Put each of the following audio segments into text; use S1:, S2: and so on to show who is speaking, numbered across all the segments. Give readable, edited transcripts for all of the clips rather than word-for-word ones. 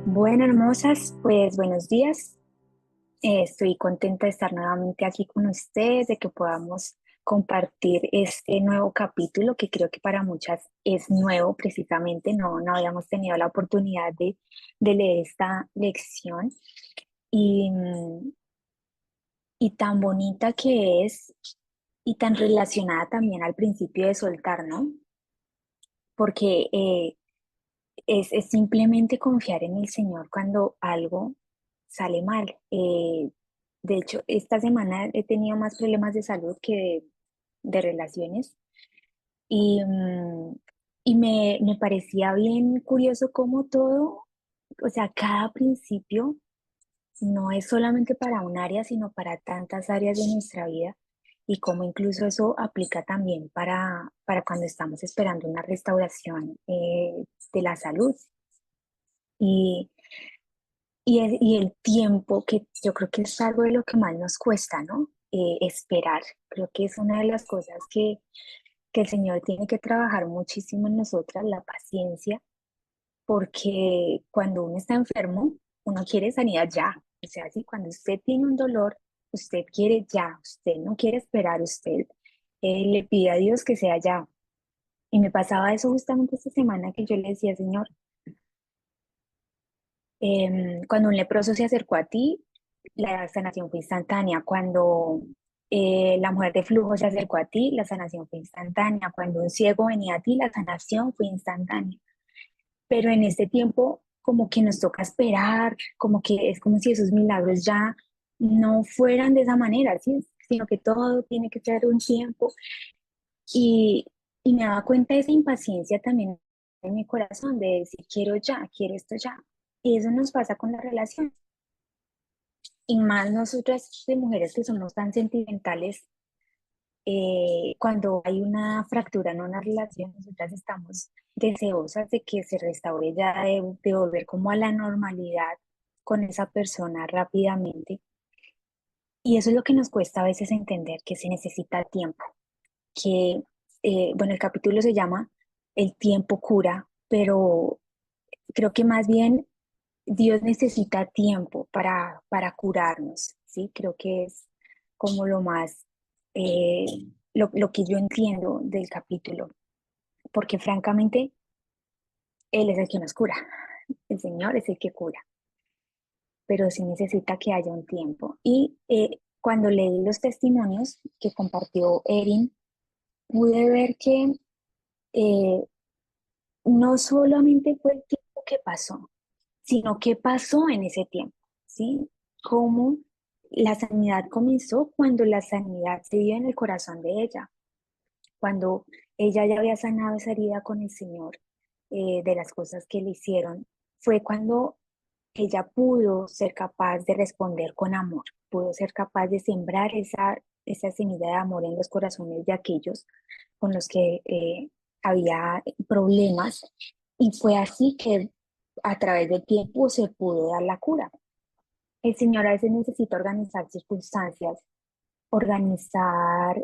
S1: Bueno, hermosas, pues buenos días. Estoy contenta de estar nuevamente aquí con ustedes, de que podamos compartir este nuevo capítulo que creo que para muchas es nuevo precisamente. No habíamos tenido la oportunidad de leer esta lección y, y tan bonita que es y tan relacionada también al principio de soltar, ¿no? Porque es simplemente confiar en el Señor cuando algo sale mal. De hecho, esta semana he tenido más problemas de salud que de relaciones y, y me parecía bien curioso cómo todo, o sea, cada principio no es solamente para un área, sino para tantas áreas de nuestra vida y cómo incluso eso aplica también para cuando estamos esperando una restauración de la salud. Y, y el tiempo, que yo creo que es algo de lo que más nos cuesta, ¿no? Esperar. Creo que es una de las cosas que el Señor tiene que trabajar muchísimo en nosotras, la paciencia, porque cuando uno está enfermo, uno quiere sanidad ya. O sea, si cuando usted tiene un dolor, usted quiere ya, usted no quiere esperar, usted le pide a Dios que sea ya. Y me pasaba eso justamente esta semana que yo le decía, Señor, cuando un leproso se acercó a ti, la sanación fue instantánea. Cuando la mujer de flujo se acercó a ti, la sanación fue instantánea. Cuando un ciego venía a ti, la sanación fue instantánea. Pero en este tiempo, como que nos toca esperar, como que es como si esos milagros ya no fueran de esa manera, ¿sí? Sino que todo tiene que ser un tiempo. Y, y me daba cuenta de esa impaciencia también en mi corazón, de decir, quiero ya, quiero esto ya. Y eso nos pasa con la relación. Y más nosotras de mujeres que somos tan sentimentales, cuando hay una fractura en una relación, nosotras estamos deseosas de que se restaure ya, de volver como a la normalidad con esa persona rápidamente. Y eso es lo que nos cuesta a veces entender, que se necesita tiempo, que, bueno, el capítulo se llama El tiempo cura, pero creo que más bien Dios necesita tiempo para curarnos, ¿sí? Creo que es como lo más, eh, lo que yo entiendo del capítulo, porque francamente Él es el que nos cura, el Señor es el que cura, pero sí necesita que haya un tiempo. Y cuando leí los testimonios que compartió Erin, pude ver que eh, no solamente fue el tiempo que pasó, sino qué pasó en ese tiempo, ¿sí? Cómo la sanidad comenzó cuando la sanidad se dio en el corazón de ella, cuando ella ya había sanado esa herida con el Señor, de las cosas que le hicieron, fue cuando ella pudo ser capaz de responder con amor, pudo ser capaz de sembrar esa semilla de amor en los corazones de aquellos con los que había problemas, y fue así que a través del tiempo se pudo dar la cura. El Señor a veces necesita organizar circunstancias, organizar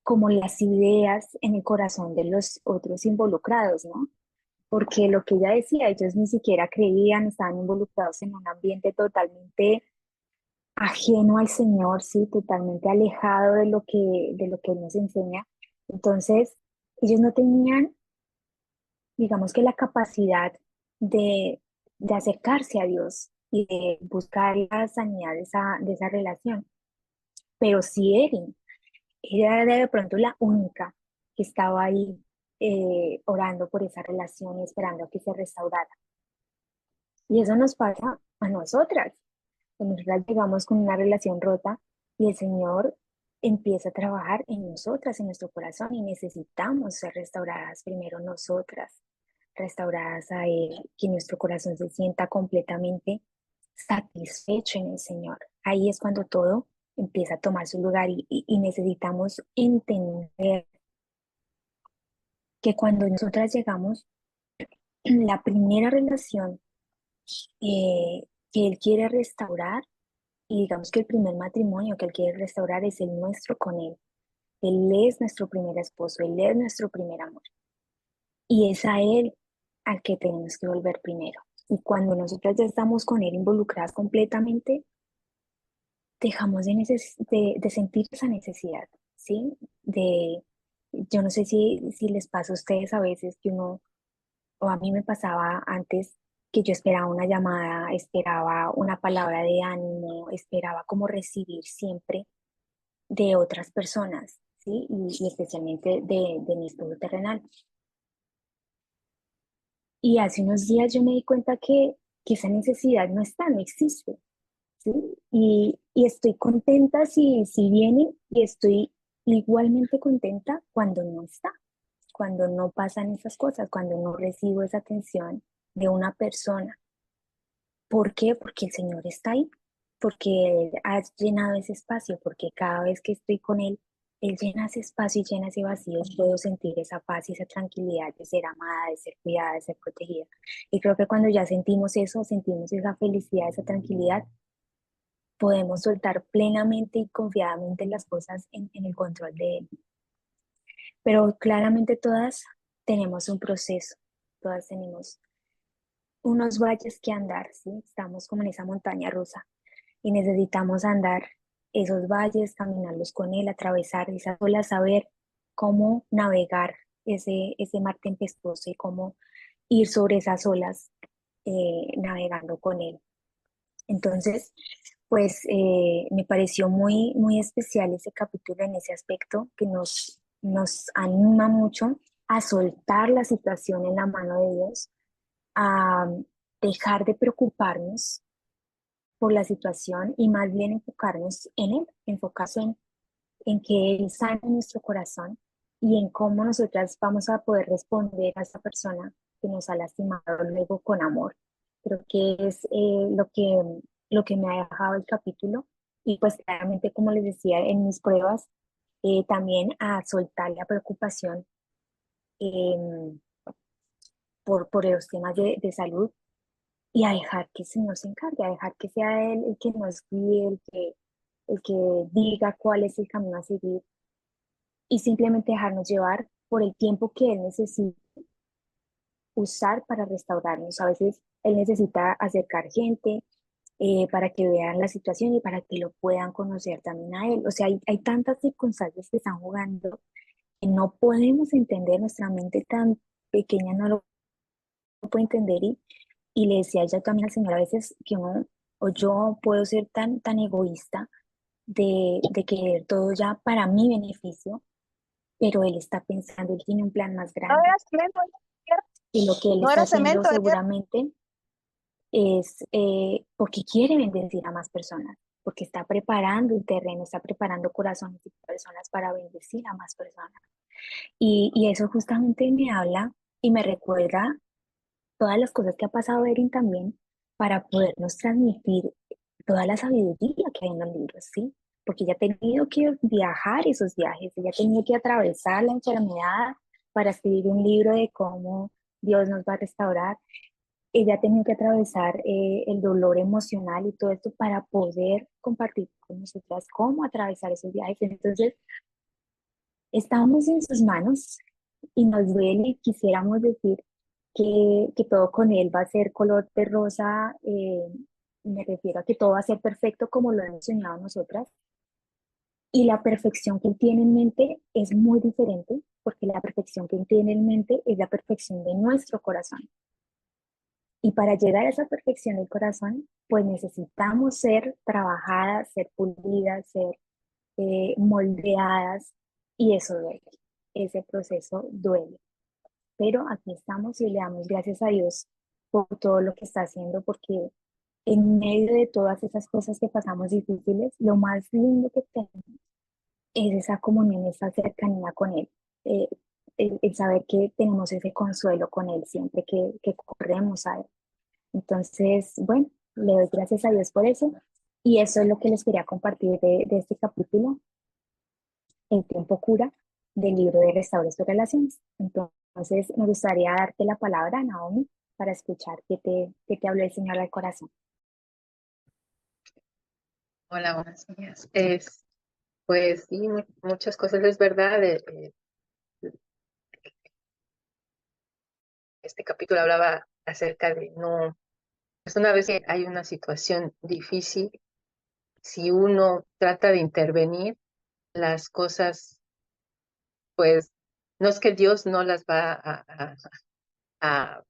S1: como las ideas en el corazón de los otros involucrados, ¿no? Porque lo que ella decía, ellos ni siquiera creían, estaban involucrados en un ambiente totalmente ajeno al Señor, sí, totalmente alejado de lo que Él nos enseña. Entonces, ellos no tenían, digamos que la capacidad de, de acercarse a Dios y de buscar la sanidad de esa relación. Pero sí Erin, ella era de pronto la única que estaba ahí orando por esa relación y esperando a que se restaurara. Y eso nos pasa a nosotras. Cuando nosotras llegamos con una relación rota y el Señor empieza a trabajar en nosotras, en nuestro corazón, y necesitamos ser restauradas primero nosotras, restauradas a Él, que nuestro corazón se sienta completamente satisfecho en el Señor. Ahí es cuando todo empieza a tomar su lugar y necesitamos entender que cuando nosotras llegamos, la primera relación que Él quiere restaurar, y digamos que el primer matrimonio que Él quiere restaurar es el nuestro con Él. Él es nuestro primer esposo, Él es nuestro primer amor. Y es a Él al que tenemos que volver primero. Y cuando nosotras ya estamos con Él involucradas completamente, dejamos de sentir esa necesidad, ¿sí? Yo no sé si les pasa a ustedes a veces que uno, o a mí me pasaba antes, que yo esperaba una llamada, esperaba una palabra de ánimo, esperaba como recibir siempre de otras personas, ¿sí? Y especialmente de mi esposo terrenal. Y hace unos días yo me di cuenta que esa necesidad no está, no existe, ¿sí? Y estoy contenta si viene y estoy igualmente contenta cuando no está, cuando no pasan esas cosas, cuando no recibo esa atención de una persona. ¿Por qué? Porque el Señor está ahí, porque Él ha llenado ese espacio, porque cada vez que estoy con Él, Él llena ese espacio y llena ese vacío, puedo sentir esa paz y esa tranquilidad de ser amada, de ser cuidada, de ser protegida. Y creo que cuando ya sentimos eso, sentimos esa felicidad, esa tranquilidad, podemos soltar plenamente y confiadamente las cosas en el control de Él. Pero claramente todas tenemos un proceso, todas tenemos unos valles que andar, ¿sí? Estamos como en esa montaña rusa y necesitamos andar esos valles, caminarlos con Él, atravesar esas olas, saber cómo navegar ese mar tempestuoso y cómo ir sobre esas olas navegando con Él. Entonces, pues me pareció muy especial ese capítulo en ese aspecto que nos anima mucho a soltar la situación en la mano de Dios, a dejar de preocuparnos por la situación y más bien enfocarnos en Él, enfocarse en que Él sane nuestro corazón y en cómo nosotras vamos a poder responder a esa persona que nos ha lastimado luego con amor. Creo que es lo que me ha dejado el capítulo y pues claramente como les decía en mis pruebas, también a soltar la preocupación eh, por los temas de salud y a dejar que el Señor se encargue, a dejar que sea Él el que nos guíe, el que diga cuál es el camino a seguir y simplemente dejarnos llevar por el tiempo que Él necesita usar para restaurarnos. A veces Él necesita acercar gente para que vean la situación y para que lo puedan conocer también a Él. O sea, hay tantas circunstancias que están jugando que no podemos entender, nuestra mente tan pequeña no lo puede entender y le decía yo también al Señor a veces que uno, o yo puedo ser tan egoísta de querer todo ya para mi beneficio, pero Él está pensando, Él tiene un plan más
S2: No
S1: grande
S2: era cemento ayer.
S1: y lo que Él
S2: No
S1: está
S2: era
S1: haciendo
S2: cemento ayer.
S1: seguramente es porque quiere bendecir a más personas, porque está preparando el terreno, está preparando corazones y personas para bendecir a más personas. Y eso justamente me habla y me recuerda todas las cosas que ha pasado Erin también para podernos transmitir toda la sabiduría que hay en los libros, ¿sí? Porque ella ha tenido que viajar esos viajes, ella ha tenido que atravesar la enfermedad para escribir un libro de cómo Dios nos va a restaurar. Ella ha tenido que atravesar el dolor emocional y todo esto para poder compartir con nosotras cómo atravesar esos viajes. Entonces, estamos en sus manos y nos duele y quisiéramos decir que todo con él va a ser color de rosa, me refiero a que todo va a ser perfecto como lo hemos soñado nosotras. Y la perfección que él tiene en mente es muy diferente, porque la perfección que él tiene en mente es la perfección de nuestro corazón. Y para llegar a esa perfección del corazón, pues necesitamos ser trabajadas, ser pulidas, ser moldeadas, y eso duele. Ese proceso duele. Pero aquí estamos y le damos gracias a Dios por todo lo que está haciendo, porque en medio de todas esas cosas que pasamos difíciles, lo más lindo que tenemos es esa comunión, esa cercanía con Él, eh, el saber que tenemos ese consuelo con Él siempre que corremos a Él. Entonces, bueno, le doy gracias a Dios por eso y eso es lo que les quería compartir de este capítulo, El tiempo cura, del libro de Restaures tus relaciones. Entonces, me gustaría darte la palabra, Naomi, para escuchar qué te habló el Señor al corazón.
S3: Hola, buenos días. Pues sí, muchas cosas es verdad. Este capítulo hablaba acerca de no pues una vez que hay una situación difícil, si uno trata de intervenir, las cosas, pues no es que Dios no las va a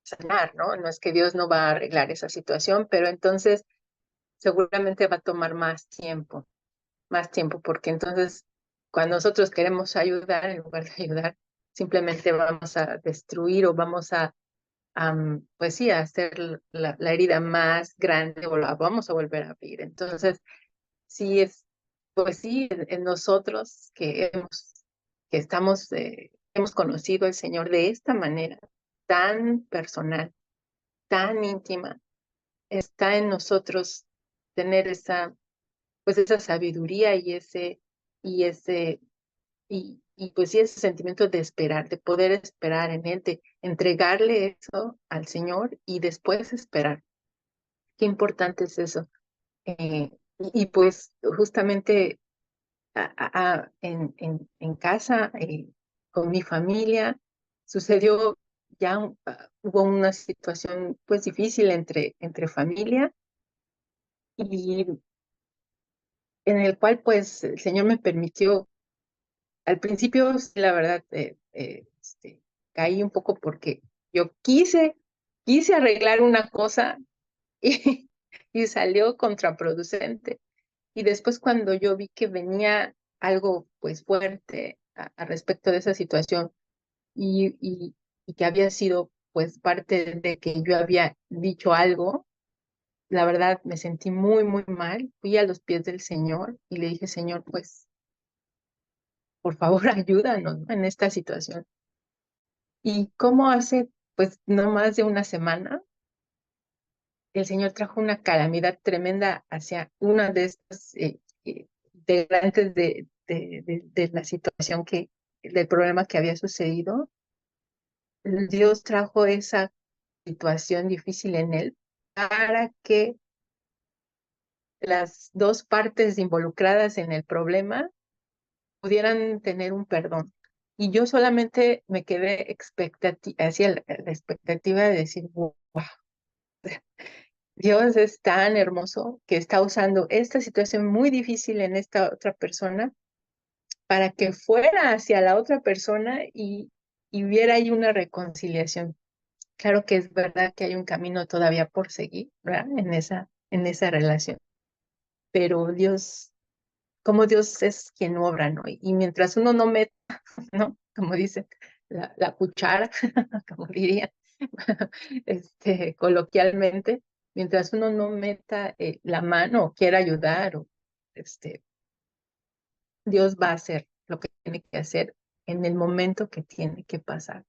S3: sanar, ¿no? No es que Dios no va a arreglar esa situación, pero entonces seguramente va a tomar más tiempo, porque entonces cuando nosotros queremos ayudar, en lugar de ayudar, simplemente vamos a destruir o vamos pues sí, a hacer la herida más grande o la vamos a volver a abrir. Entonces, sí es, pues sí, en nosotros que estamos, hemos conocido al Señor de esta manera, tan personal, tan íntima, está en nosotros tener pues esa sabiduría y ese, y pues sí, ese sentimiento de esperar, de poder esperar en Él, de entregarle eso al Señor y después esperar. Qué importante es eso. Pues justamente en casa, con mi familia, sucedió hubo una situación pues difícil entre familia y en el cual pues el Señor me permitió, al principio, sí, la verdad, caí un poco porque yo quise arreglar una cosa y, y salió contraproducente. Y después cuando yo vi que venía algo pues fuerte a respecto de esa situación y que había sido pues parte de que yo había dicho algo, la verdad me sentí muy, muy mal. Fui a los pies del Señor y le dije, Señor, pues por favor ayúdanos, ¿no?, en esta situación. Y cómo hace pues no más de una semana, el Señor trajo una calamidad tremenda hacia una de estas integrantes de la situación del problema que había sucedido. Dios trajo esa situación difícil en él para que las dos partes involucradas en el problema pudieran tener un perdón. Y yo solamente me quedé hacia la expectativa de decir, wow, Dios es tan hermoso que está usando esta situación muy difícil en esta otra persona para que fuera hacia la otra persona y hubiera ahí una reconciliación. Claro que es verdad que hay un camino todavía por seguir, ¿verdad? En esa relación. Pero Dios, como Dios es quien obra, ¿no? Y mientras uno no meta, ¿no? Como dicen, la cuchara, como diría, coloquialmente, mientras uno no meta la mano o quiera ayudar, este, Dios va a hacer lo que tiene que hacer en el momento que tiene que pasar.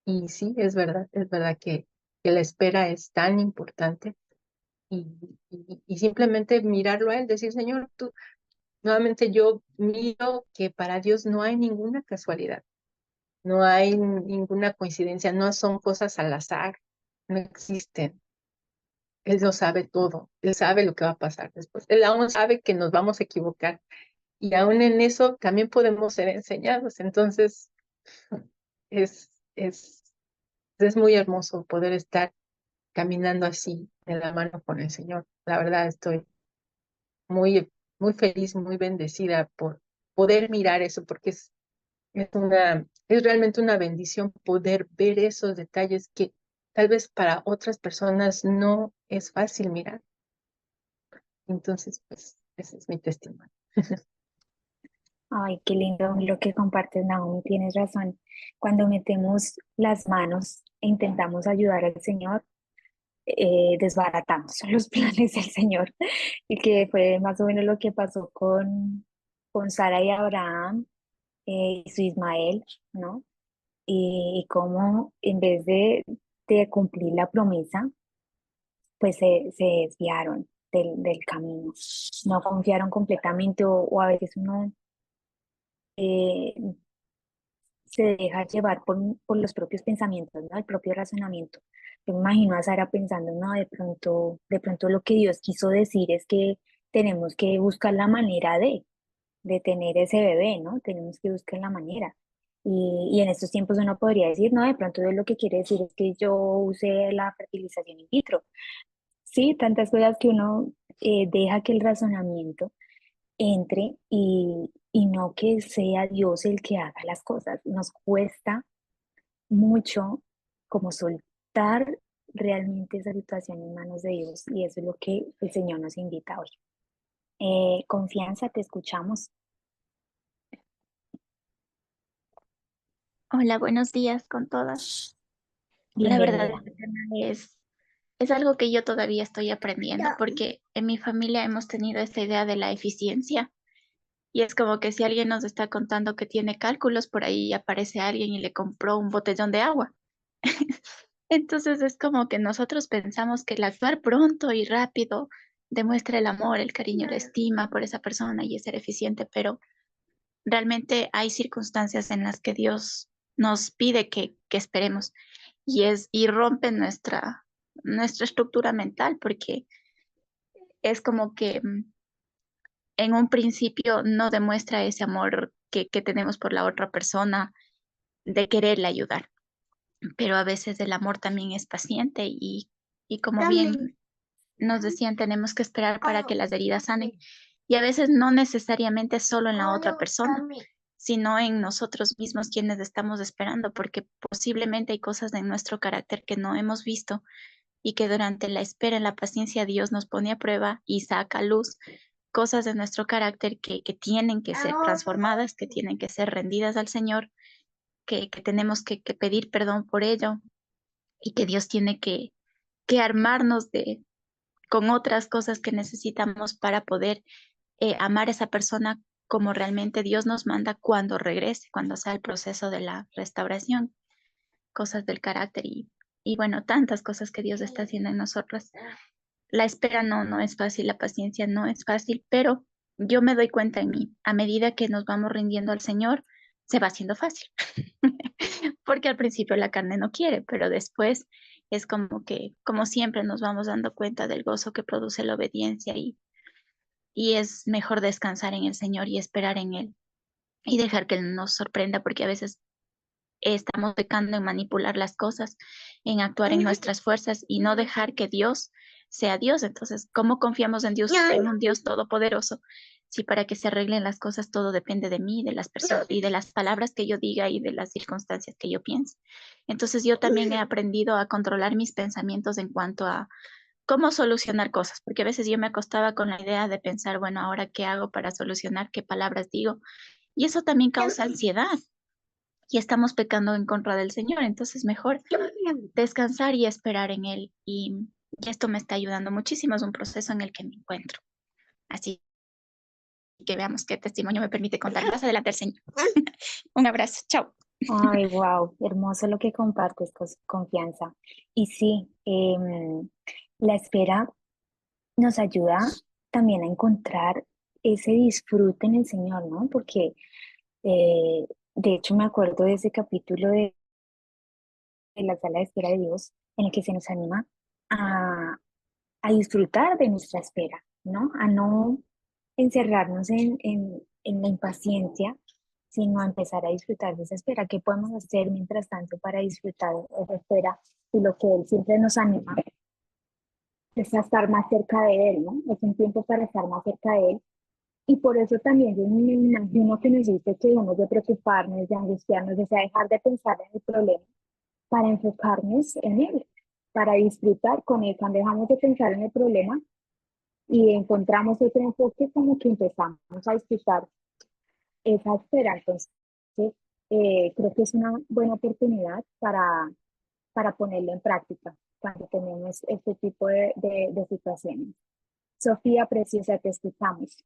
S3: Y sí, es verdad que la espera es tan importante y, y simplemente mirarlo a Él, decir, Señor, tú, nuevamente yo miro que para Dios no hay ninguna casualidad, no hay ninguna coincidencia, no son cosas al azar, no existen. Él lo sabe todo, Él sabe lo que va a pasar después, Él aún sabe que nos vamos a equivocar y aún en eso también podemos ser enseñados. Entonces, es, es, es muy hermoso poder estar caminando así de la mano con el Señor. La verdad, estoy muy, muy feliz, muy bendecida por poder mirar eso, porque es realmente una bendición poder ver esos detalles que tal vez para otras personas no es fácil mirar. Entonces, pues, ese es mi testimonio.
S1: Ay, qué lindo lo que compartes, Naomi, tienes razón. Cuando metemos las manos e intentamos ayudar al Señor, desbaratamos los planes del Señor, y que fue más o menos lo que pasó con Sara y Abraham, y su Ismael, ¿no? Y cómo en vez de cumplir la promesa, pues se desviaron del camino, no confiaron completamente o a veces uno eh, se deja llevar por los propios pensamientos, ¿no? El propio razonamiento. Yo me imagino a Sara pensando, no, de pronto lo que Dios quiso decir es que tenemos que buscar la manera de tener ese bebé, ¿no? Tenemos que buscar la manera. Y en estos tiempos uno podría decir, no, de pronto lo que quiere decir es que yo use la fertilización in vitro. Sí, tantas cosas que uno deja que el razonamiento entre y no que sea Dios el que haga las cosas. Nos cuesta mucho como soltar realmente esa situación en manos de Dios y eso es lo que el Señor nos invita hoy. Confianza, te escuchamos.
S2: Hola, buenos días con todas. La verdad,
S1: Bienvenida.
S2: este tema es algo que yo todavía estoy aprendiendo porque en mi familia hemos tenido esta idea de la eficiencia y es como que si alguien nos está contando que tiene cálculos, por ahí aparece alguien y le compró un botellón de agua. Entonces es como que nosotros pensamos que el actuar pronto y rápido demuestra el amor, el cariño, la estima por esa persona y es ser eficiente, pero realmente hay circunstancias en las que Dios nos pide que esperemos y rompe nuestra estructura mental porque es como que en un principio no demuestra ese amor que tenemos por la otra persona de quererle ayudar, pero a veces el amor también es paciente y como bien nos decían, tenemos que esperar para que las heridas sanen. Y a veces no necesariamente solo en la otra persona, sino en nosotros mismos quienes estamos esperando, porque posiblemente hay cosas de nuestro carácter que no hemos visto y que durante la espera, en la paciencia, Dios nos pone a prueba y saca a luz cosas de nuestro carácter que tienen que ser transformadas, que tienen que ser rendidas al Señor, que tenemos que pedir perdón por ello y que Dios tiene que armarnos con otras cosas que necesitamos para poder amar a esa persona como realmente Dios nos manda cuando regrese, cuando sea el proceso de la restauración, cosas del carácter y bueno, tantas cosas que Dios está haciendo en nosotros. La espera no es fácil, la paciencia no es fácil, pero yo me doy cuenta en mí, a medida que nos vamos rindiendo al Señor, se va haciendo fácil, porque al principio la carne no quiere, pero después es como que, como siempre, nos vamos dando cuenta del gozo que produce la obediencia y es mejor descansar en el Señor y esperar en Él y dejar que Él nos sorprenda, porque a veces estamos pecando en manipular las cosas, en actuar en nuestras fuerzas y no dejar que Dios sea Dios. Entonces, ¿cómo confiamos en Dios, en un Dios todopoderoso? Si para que se arreglen las cosas todo depende de mí, de las personas y de las palabras que yo diga y de las circunstancias que yo piense. Entonces, yo también he aprendido a controlar mis pensamientos en cuanto a cómo solucionar cosas, porque a veces yo me acostaba con la idea de pensar, bueno, ahora qué hago para solucionar, qué palabras digo, y eso también causa ansiedad y estamos pecando en contra del Señor. Entonces, mejor descansar y esperar en Él. Y esto me está ayudando muchísimo. Es un proceso en el que me encuentro. Así que veamos qué testimonio me permite contar más adelante el Señor. Un abrazo. Chao.
S1: Ay, wow, hermoso lo que compartes, confianza. Y sí, la espera nos ayuda también a encontrar ese disfrute en el Señor, ¿no? Porque de hecho me acuerdo de ese capítulo de la sala de espera de Dios en el que se nos anima a, a disfrutar de nuestra espera, ¿no? A no encerrarnos en la impaciencia, sino a empezar a disfrutar de esa espera. ¿Qué podemos hacer mientras tanto para disfrutar esa espera? Y lo que Él siempre nos anima es a estar más cerca de Él, ¿no? Es un tiempo para estar más cerca de Él. Y por eso también yo me imagino que nos dice que debemos de preocuparnos, de angustiarnos, de dejar de pensar en el problema para enfocarnos en Él, para disfrutar con Él. Cuando dejamos de pensar en el problema, y encontramos otro enfoque, como que empezamos a disfrutar esa espera. Entonces, creo que es una buena oportunidad para ponerlo en práctica cuando tenemos este tipo de situaciones. Sofía, preciosa, te escuchamos.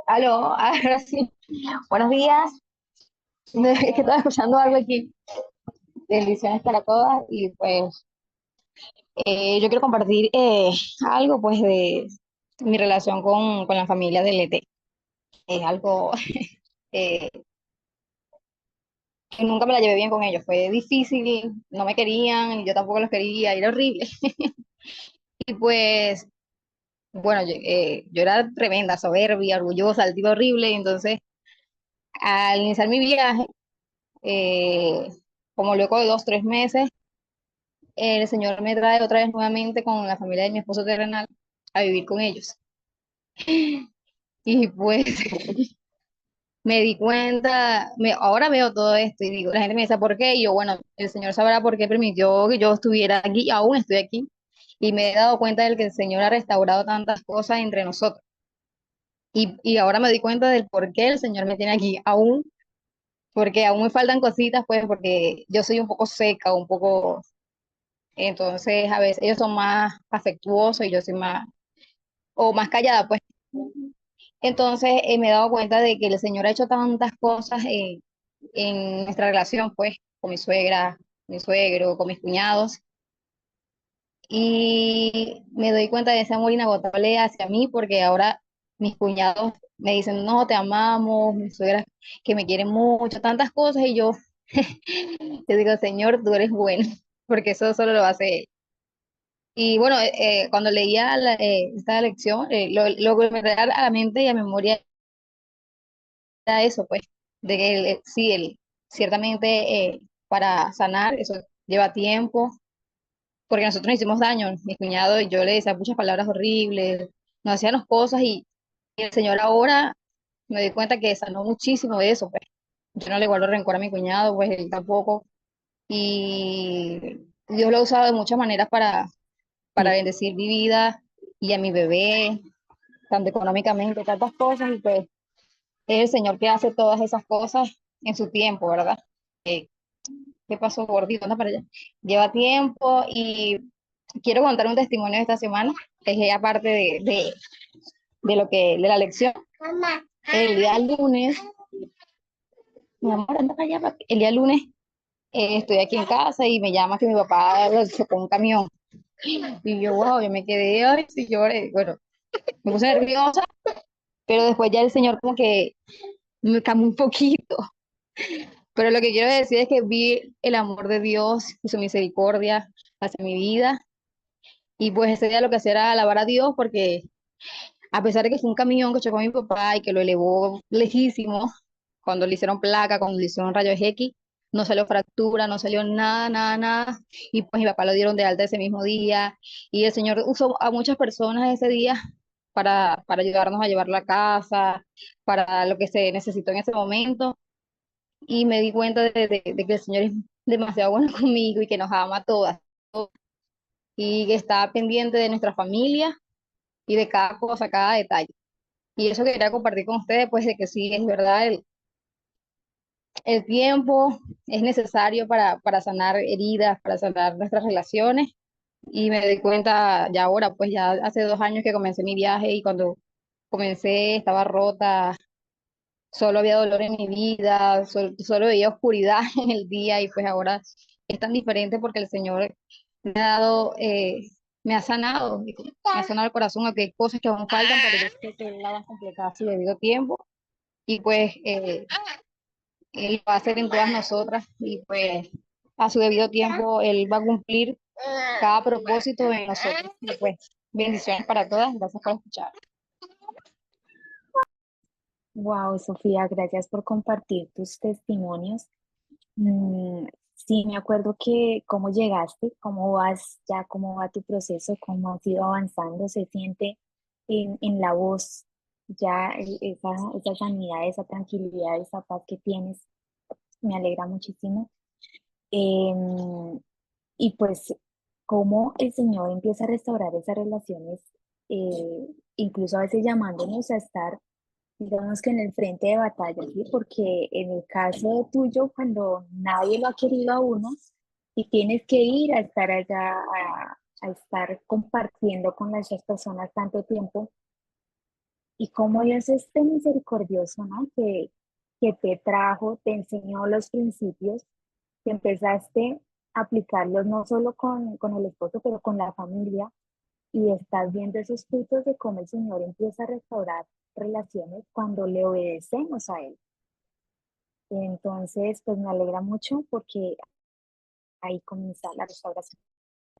S4: Aló, ahora sí. Buenos días. Es que estaba escuchando algo aquí, bendiciones para todas y pues yo quiero compartir algo pues de mi relación con la familia del ET. Es algo eh, que nunca me la llevé bien con ellos. Fue difícil, no me querían, y yo tampoco los quería, y era horrible. Y pues, bueno, yo era tremenda, soberbia, orgullosa, altiva, horrible. Entonces, al iniciar mi viaje, eh, como luego de 2, 3 meses, el Señor me trae otra vez nuevamente con la familia de mi esposo terrenal a vivir con ellos. Y pues me di cuenta, ahora veo todo esto y digo, la gente me dice, ¿por qué? Y yo, bueno, el Señor sabrá por qué permitió que yo estuviera aquí, y aún estoy aquí. Y me he dado cuenta de que el Señor ha restaurado tantas cosas entre nosotros. Y ahora me di cuenta del por qué el Señor me tiene aquí, aún, porque aún me faltan cositas, pues, porque yo soy un poco seca, un poco, entonces a veces ellos son más afectuosos y yo soy más, o más callada, pues. Entonces me he dado cuenta de que el Señor ha hecho tantas cosas en nuestra relación, pues, con mi suegra, mi suegro, con mis cuñados, y me doy cuenta de ese amor inagotable hacia mí, porque ahora mis cuñados me dicen, no, te amamos, mi suegra que me quiere mucho, tantas cosas, y yo, yo digo, Señor, tú eres bueno, porque eso solo lo hace Él. Y bueno, cuando leía esta lección, lo que me trae a la mente y a memoria era eso, pues, de que sí, ciertamente para sanar, eso lleva tiempo, porque nosotros nos hicimos daño, mi cuñado y yo le decía muchas palabras horribles, nos hacíamos cosas y el Señor ahora me di cuenta que sanó muchísimo de eso, pues. Yo no le guardo rencor a mi cuñado, pues él tampoco. Y Dios lo ha usado de muchas maneras para
S1: Sí,
S4: bendecir mi vida y a mi bebé, tanto económicamente, tantas cosas, y pues es el Señor que hace todas esas cosas en su tiempo, ¿verdad? ¿Qué pasó, gordito? Anda para allá. Lleva tiempo y quiero contar un testimonio de esta semana, que es aparte de lo que, de la lección. El día lunes, mi amor, anda para allá. El día lunes estoy aquí en casa y me llama que mi papá lo chocó un camión. Y yo, wow, yo me quedé, ay, sí, lloré. Bueno, me puse nerviosa, pero después ya el Señor como que me calmó un poquito. Pero lo que quiero decir es que vi el amor de Dios y su misericordia hacia mi vida. Y pues ese día lo que hacía era alabar a Dios porque a pesar de que fue un camión que chocó a mi papá y que lo elevó lejísimo, cuando le hicieron placa, cuando le hicieron rayos X, no salió fractura, no salió nada, nada, nada. Y pues mi papá lo dieron de alta ese mismo día. Y el Señor usó a muchas personas ese día para ayudarnos a llevar la casa, para lo que se necesitó en ese momento. Y me di cuenta de que el Señor es demasiado bueno conmigo y que nos ama a todas y que está pendiente de nuestra familia y de cada cosa, cada detalle. Y eso quería compartir con ustedes, pues de que sí, es verdad, el tiempo es necesario para sanar heridas, para sanar nuestras relaciones. Y me di cuenta ya ahora, pues ya hace 2 años que comencé mi viaje y cuando comencé estaba rota, solo había dolor en mi vida, solo veía oscuridad en el día y pues ahora es tan diferente porque el Señor me ha dado, me ha sanado, me ha sanado el corazón, aunque hay cosas que aún faltan, pero yo sé que Él la va a completar a su debido tiempo y pues Él va a hacer en todas nosotras y pues a su debido tiempo Él va a cumplir cada propósito en nosotros. Y pues bendiciones para todas, gracias por escuchar.
S1: wow, Sofía, gracias por compartir tus testimonios. Sí, me acuerdo que cómo llegaste, cómo vas ya, cómo va tu proceso, cómo has ido avanzando, se siente en la voz ya esa sanidad, esa tranquilidad, esa paz que tienes. Me alegra muchísimo. Em, y pues cómo el Señor empieza a restaurar esas relaciones, incluso a veces llamándonos a estar, digamos que en el frente de batalla, ¿sí? Porque en el caso tuyo, cuando nadie lo ha querido a uno y tienes que ir a estar allá, a estar compartiendo con esas personas tanto tiempo, y cómo Dios es tan misericordioso, ¿no? Que te trajo, te enseñó los principios, que empezaste a aplicarlos no solo con el esposo, pero con la familia, y estás viendo esos frutos de cómo el Señor empieza a restaurar relaciones cuando le obedecemos a Él. Entonces, pues me alegra mucho porque ahí comienza la restauración.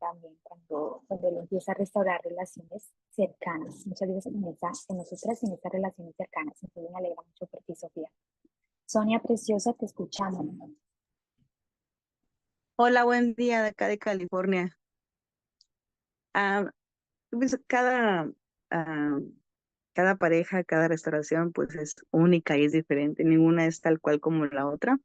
S1: también cuando él empieza a restaurar relaciones cercanas, muchas veces en nosotras en estas relaciones cercanas. Entonces me alegra mucho por ti, Sofía. Sonia Preciosa, te escuchamos.
S5: Hola, buen día de acá de California. Ah, pues ah, cada pareja, cada restauración, pues es única y es diferente. Ninguna es tal cual como la otra.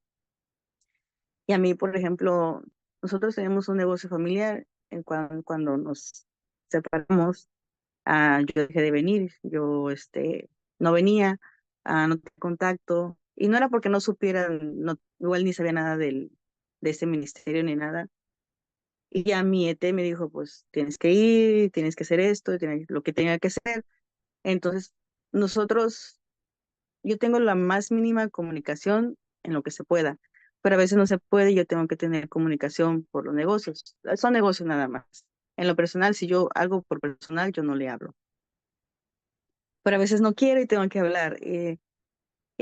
S5: Y a mí, por ejemplo, nosotros tenemos un negocio familiar en cuando nos separamos, yo dejé de venir, yo no venía, no tenía contacto. Y no era porque no supieran, no, igual ni sabía nada de este ministerio ni nada. Y ya mi ET me dijo, pues tienes que ir, tienes que hacer esto, tienes lo que tenga que hacer. Entonces, nosotros, yo tengo la más mínima comunicación en lo que se pueda, pero a veces no se puede y yo tengo que tener comunicación por los negocios. Son negocios nada más. En lo personal, si yo algo por personal, yo no le hablo. Pero a veces no quiero y tengo que hablar. Y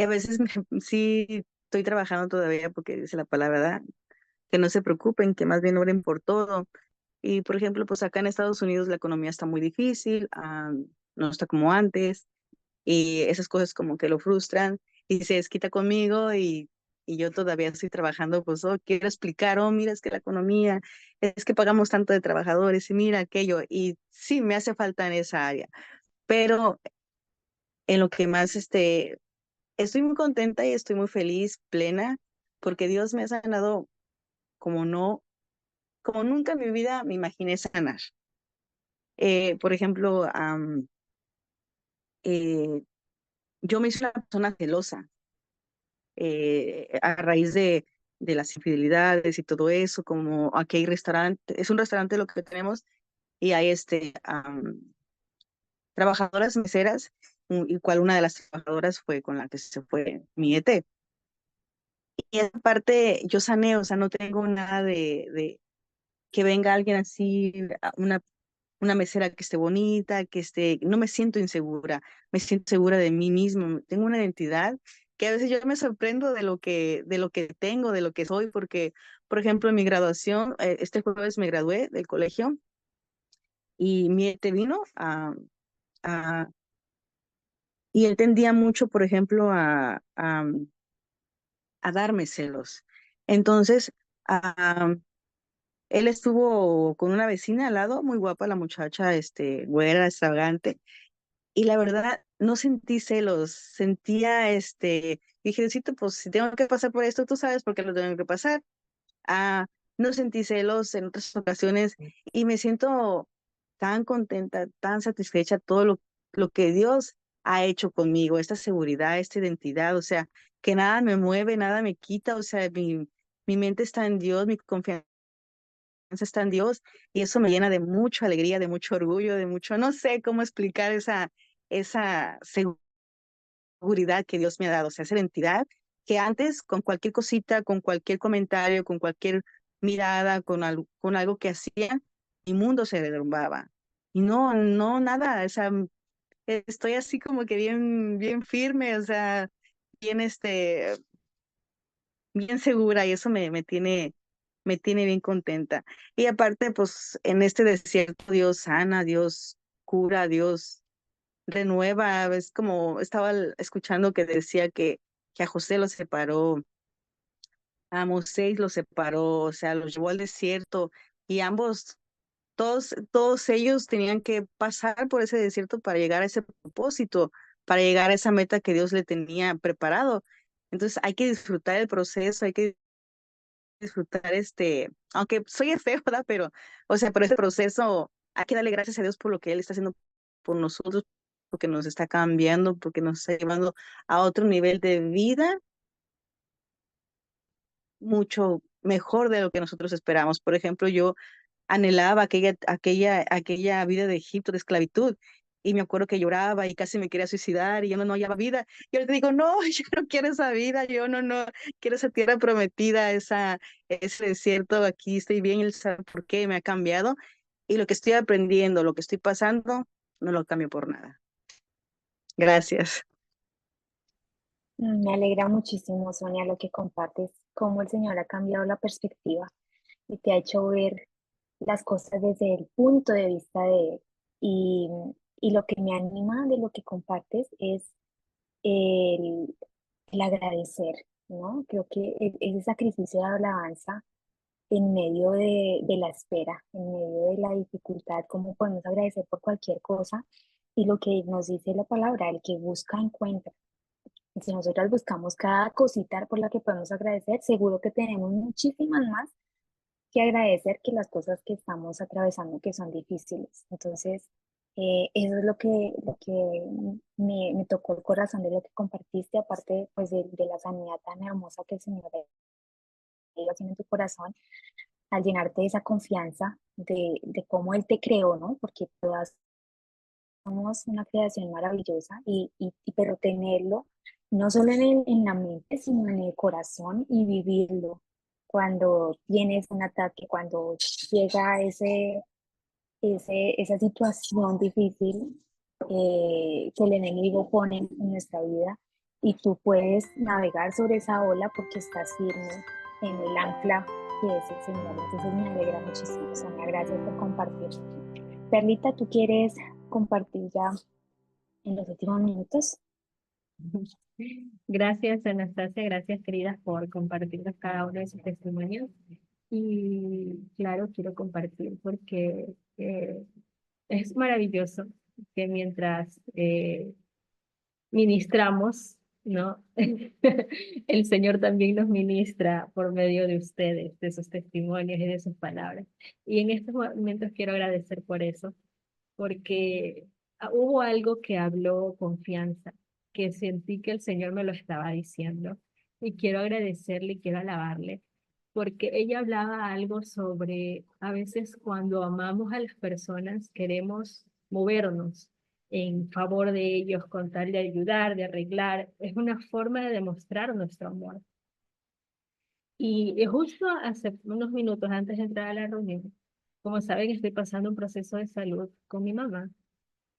S5: a veces sí estoy trabajando todavía porque dice la palabra, ¿verdad? Que no se preocupen, que más bien oren por todo. Y por ejemplo, pues acá en Estados Unidos la economía está muy difícil, no está como antes, y esas cosas como que lo frustran y se desquita conmigo y yo todavía estoy trabajando, pues, oh, quiero explicar, oh, mira, es que la economía, es que pagamos tanto de trabajadores y mira aquello, y sí, me hace falta en esa área, pero en lo que más, estoy muy contenta y estoy muy feliz, plena, porque Dios me ha sanado como no, como nunca en mi vida me imaginé sanar. Por ejemplo, eh, yo me hice una persona celosa a raíz de las infidelidades y todo eso, como aquí hay restaurante, es un restaurante lo que tenemos y hay trabajadoras meseras, y cual una de las trabajadoras fue con la que se fue mi ET. Y esa parte yo sané, o sea, no tengo nada de que venga alguien así, una mesera que esté bonita, no me siento insegura, me siento segura de mí misma, tengo una identidad que a veces yo me sorprendo de lo que tengo, de lo que soy, porque, por ejemplo, en mi graduación, este jueves me gradué del colegio y mi te vino a- y él tendía mucho, por ejemplo, a darme celos. Entonces, él estuvo con una vecina al lado, muy guapa la muchacha, güera, extravagante. Y la verdad, no sentí celos, sentía, dije, Diosito, pues si tengo que pasar por esto, tú sabes por qué lo tengo que pasar. Ah, no sentí celos en otras ocasiones y me siento tan contenta, tan satisfecha todo lo que Dios ha hecho conmigo, esta seguridad, esta identidad, o sea, que nada me mueve, nada me quita, o sea, mi mente está en Dios, mi confianza está en Dios y eso me llena de mucha alegría, de mucho orgullo, de mucho, no sé cómo explicar esa seguridad que Dios me ha dado, o sea, esa identidad que antes con cualquier cosita, con cualquier comentario, con cualquier mirada, con algo que hacía, mi mundo se derrumbaba. Y no, no, nada, o sea, estoy así como que bien, bien firme, o sea, bien, bien segura y eso me tiene bien contenta. Y aparte, pues en este desierto Dios sana, Dios cura, Dios renueva. Es como estaba escuchando que decía que a José lo separó, a Moisés lo separó, o sea, los llevó al desierto y ambos, todos ellos tenían que pasar por ese desierto para llegar a ese propósito, para llegar a esa meta que Dios le tenía preparado. Entonces hay que disfrutar el proceso, hay que disfrutar aunque soy feo, ¿verdad? Pero, o sea, por este proceso hay que darle gracias a Dios por lo que Él está haciendo por nosotros, porque nos está cambiando, porque nos está llevando a otro nivel de vida mucho mejor de lo que nosotros esperamos. Por ejemplo, yo anhelaba aquella vida de Egipto, de esclavitud. Y me acuerdo que lloraba y casi me quería suicidar y yo no hallaba vida. Y ahora te digo, no, yo no quiero esa vida, yo no quiero esa tierra prometida, ese desierto, aquí estoy bien, él sabe por qué me ha cambiado. Y lo que estoy aprendiendo, lo que estoy pasando, no lo cambio por nada. Gracias.
S1: Me alegra muchísimo, Sonia, lo que compartes, cómo el Señor ha cambiado la perspectiva y te ha hecho ver las cosas desde el punto de vista de él. Y, y lo que me anima de lo que compartes es el, el agradecer, ¿no? Creo que ese sacrificio de alabanza en medio de la espera, en medio de la dificultad, cómo podemos agradecer por cualquier cosa. Y lo que nos dice la palabra, el que busca encuentra. Y si nosotros buscamos cada cosita por la que podemos agradecer, seguro que tenemos muchísimas más que agradecer que las cosas que estamos atravesando que son difíciles. Entonces, eso es lo que me tocó el corazón de lo que compartiste, aparte pues de la sanidad tan hermosa que el Señor ha ido haciendo en tu corazón, al llenarte de esa confianza de cómo Él te creó, ¿no? Porque todas somos una creación maravillosa pero tenerlo no solo en la mente, sino en el corazón y vivirlo cuando tienes un ataque, cuando llega esa situación difícil que el enemigo pone en nuestra vida y tú puedes navegar sobre esa ola porque estás firme en el ancla que es el Señor. Entonces me alegra muchísimo, Sonia. Gracias por compartir. Perlita, ¿tú quieres compartir ya en los últimos minutos?
S6: Gracias, Anastasia, gracias, queridas, por compartirnos cada uno de sus testimonios. Y claro, quiero compartir porque eh, es maravilloso que mientras ministramos, ¿no? El Señor también nos ministra por medio de ustedes, de sus testimonios y de sus palabras. Y en estos momentos quiero agradecer por eso, porque hubo algo que habló confianza, que sentí que el Señor me lo estaba diciendo. Y quiero agradecerle y quiero alabarle, porque ella hablaba algo sobre, a veces cuando amamos a las personas, queremos movernos en favor de ellos, con tal de ayudar, de arreglar. Es una forma de demostrar nuestro amor. Y justo hace unos minutos antes de entrar a la reunión, como saben, estoy pasando un proceso de salud con mi mamá.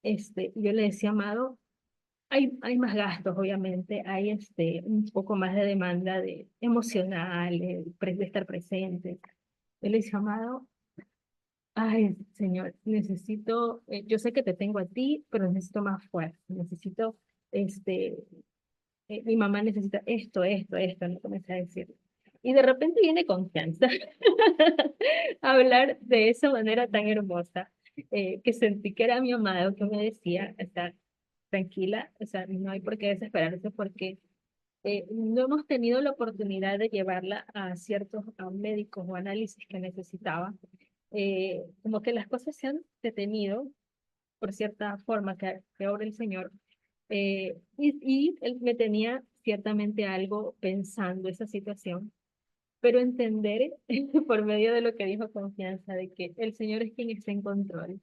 S6: Yo le decía, Amado, hay más gastos, obviamente, hay un poco más de demanda de emocional, de estar presente. Yo le decía, Amado, ay, Señor, necesito, yo sé que te tengo a ti, pero necesito más fuerza, necesito, mi mamá necesita esto, no comencé a decir. Y de repente viene confianza a hablar de esa manera tan hermosa, que sentí que era mi amado que me decía, está tranquila, o sea, no hay por qué desesperarse porque no hemos tenido la oportunidad de llevarla a ciertos médicos o análisis que necesitaba. Como que las cosas se han detenido por cierta forma que ahora el Señor. Y él me tenía ciertamente algo pensando esa situación, pero entender por medio de lo que dijo confianza, de que el Señor es quien está en control,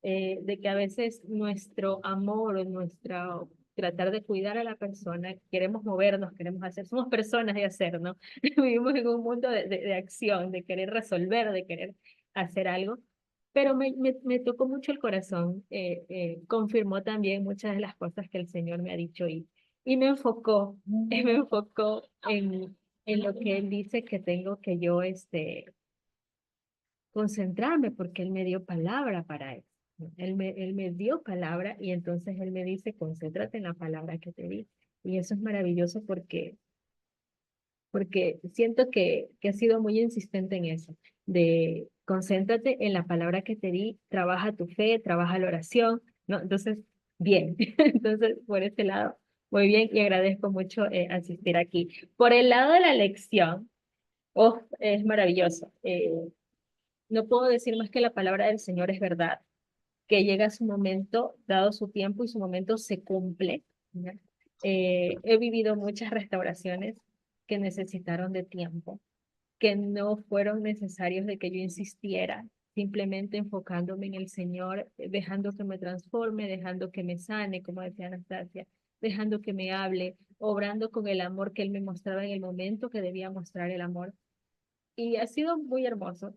S6: de que a veces nuestro amor o nuestra tratar de cuidar a la persona, queremos movernos, queremos hacer, somos personas de hacer, ¿no? Vivimos en un mundo de acción, de querer resolver, de querer hacer algo, pero me tocó mucho el corazón, confirmó también muchas de las cosas que el Señor me ha dicho y me enfocó, me enfocó en lo que Él dice que tengo que yo, concentrarme porque Él me dio palabra para eso. ¿No? Él me dio palabra y entonces Él me dice, concéntrate en la palabra que te di. Y eso es maravilloso porque siento que ha sido muy insistente en eso, de concéntrate en la palabra que te di, trabaja tu fe, trabaja la oración, ¿no? Entonces, bien, entonces por ese lado, muy bien y agradezco mucho asistir aquí. Por el lado de la lección, oh, es maravilloso. No puedo decir más que la palabra del Señor es verdad, que llega su momento, dado su tiempo y su momento se cumple. ¿Ya? He vivido muchas restauraciones que necesitaron de tiempo, que no fueron necesarios de que yo insistiera, simplemente enfocándome en el Señor, dejando que me transforme, dejando que me sane, como decía Anastasia, dejando que me hable, obrando con el amor que Él me mostraba en el momento que debía mostrar el amor. Y ha sido muy hermoso.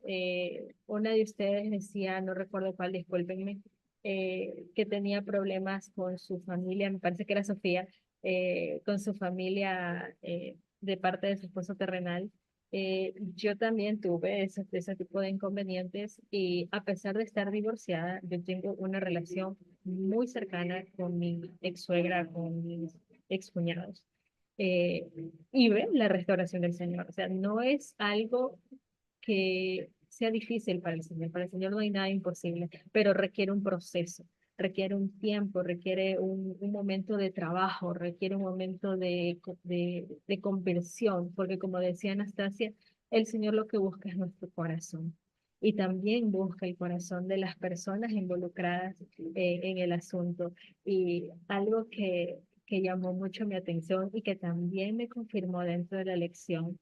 S6: Una de ustedes decía, no recuerdo cuál, discúlpenme, que tenía problemas con su familia, me parece que era Sofía, con su familia de parte de su esposo terrenal. Yo también tuve ese tipo de inconvenientes y a pesar de estar divorciada, yo tengo una relación muy cercana con mi ex suegra, con mis ex cuñados. eh, y ve la restauración del Señor. O sea, no es algo que sea difícil para el Señor. Para el Señor no hay nada imposible, pero requiere un proceso, requiere un tiempo, requiere un momento de trabajo, requiere un momento de conversión, porque como decía Anastasia, el Señor lo que busca es nuestro corazón. Y también busca el corazón de las personas involucradas en el asunto. Y algo que llamó mucho mi atención y que también me confirmó dentro de la lección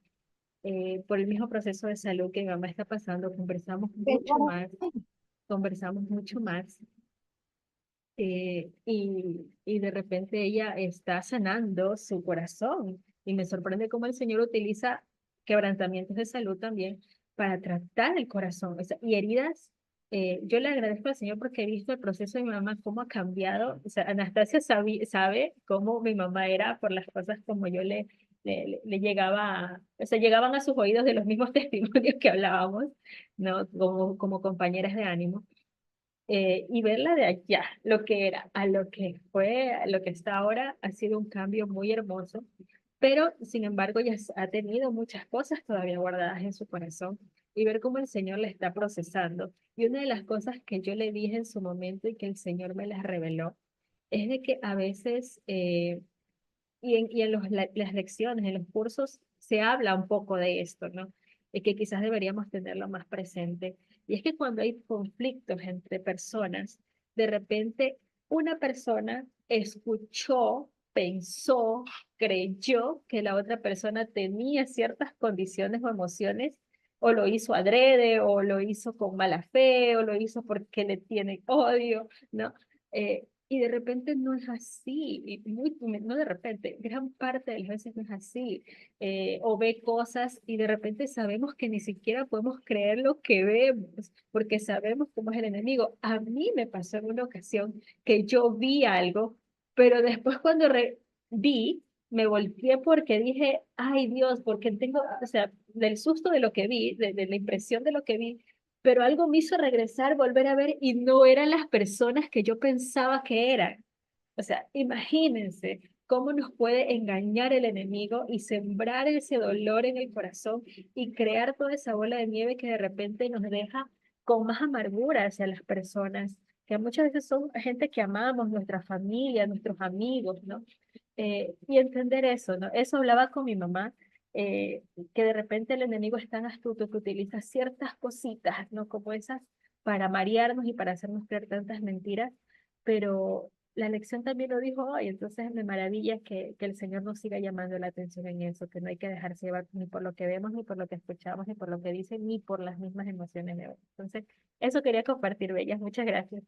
S6: por el mismo proceso de salud que mi mamá está pasando, conversamos mucho más y de repente ella está sanando su corazón y me sorprende cómo el Señor utiliza quebrantamientos de salud también para tratar el corazón y heridas. Yo le agradezco al Señor porque he visto el proceso de mi mamá, cómo ha cambiado. O sea, Anastasia sabe cómo mi mamá era por las cosas como yo le llegaba, o sea, llegaban a sus oídos de los mismos testimonios que hablábamos, ¿no? Como compañeras de ánimo y verla de allá, lo que era, a lo que fue, a lo que está ahora, ha sido un cambio muy hermoso, pero sin embargo ya ha tenido muchas cosas todavía guardadas en su corazón y ver cómo el Señor le está procesando. Y una de las cosas que yo le dije en su momento y que el Señor me las reveló, es de que a veces, y en las lecciones, en los cursos, se habla un poco de esto, ¿no? Y que quizás deberíamos tenerlo más presente. Y es que cuando hay conflictos entre personas, de repente una persona escuchó, pensó, creyó que la otra persona tenía ciertas condiciones o emociones, o lo hizo adrede, o lo hizo con mala fe, o lo hizo porque le tiene odio, ¿no? Y de repente no es así, no de repente, gran parte de las veces no es así. O ve cosas y de repente sabemos que ni siquiera podemos creer lo que vemos, porque sabemos cómo es el enemigo. A mí me pasó en una ocasión que yo vi algo, pero después cuando vi, me volteé porque dije, ay Dios, porque tengo, o sea, del susto de lo que vi, de la impresión de lo que vi, pero algo me hizo regresar, volver a ver y no eran las personas que yo pensaba que eran. O sea, imagínense cómo nos puede engañar el enemigo y sembrar ese dolor en el corazón y crear toda esa bola de nieve que de repente nos deja con más amargura hacia las personas, que muchas veces son gente que amamos, nuestra familia, nuestros amigos, ¿no? Y entender eso, ¿no? Eso hablaba con mi mamá eh, que de repente el enemigo es tan astuto que utiliza ciertas cositas, ¿no? Como esas para marearnos y para hacernos creer tantas mentiras, pero la lección también lo dijo hoy, entonces me maravilla que el Señor nos siga llamando la atención en eso, que no hay que dejarse llevar ni por lo que vemos, ni por lo que escuchamos, ni por lo que dicen, ni por las mismas emociones de hoy. Entonces, eso quería compartir, Bellas. Muchas gracias.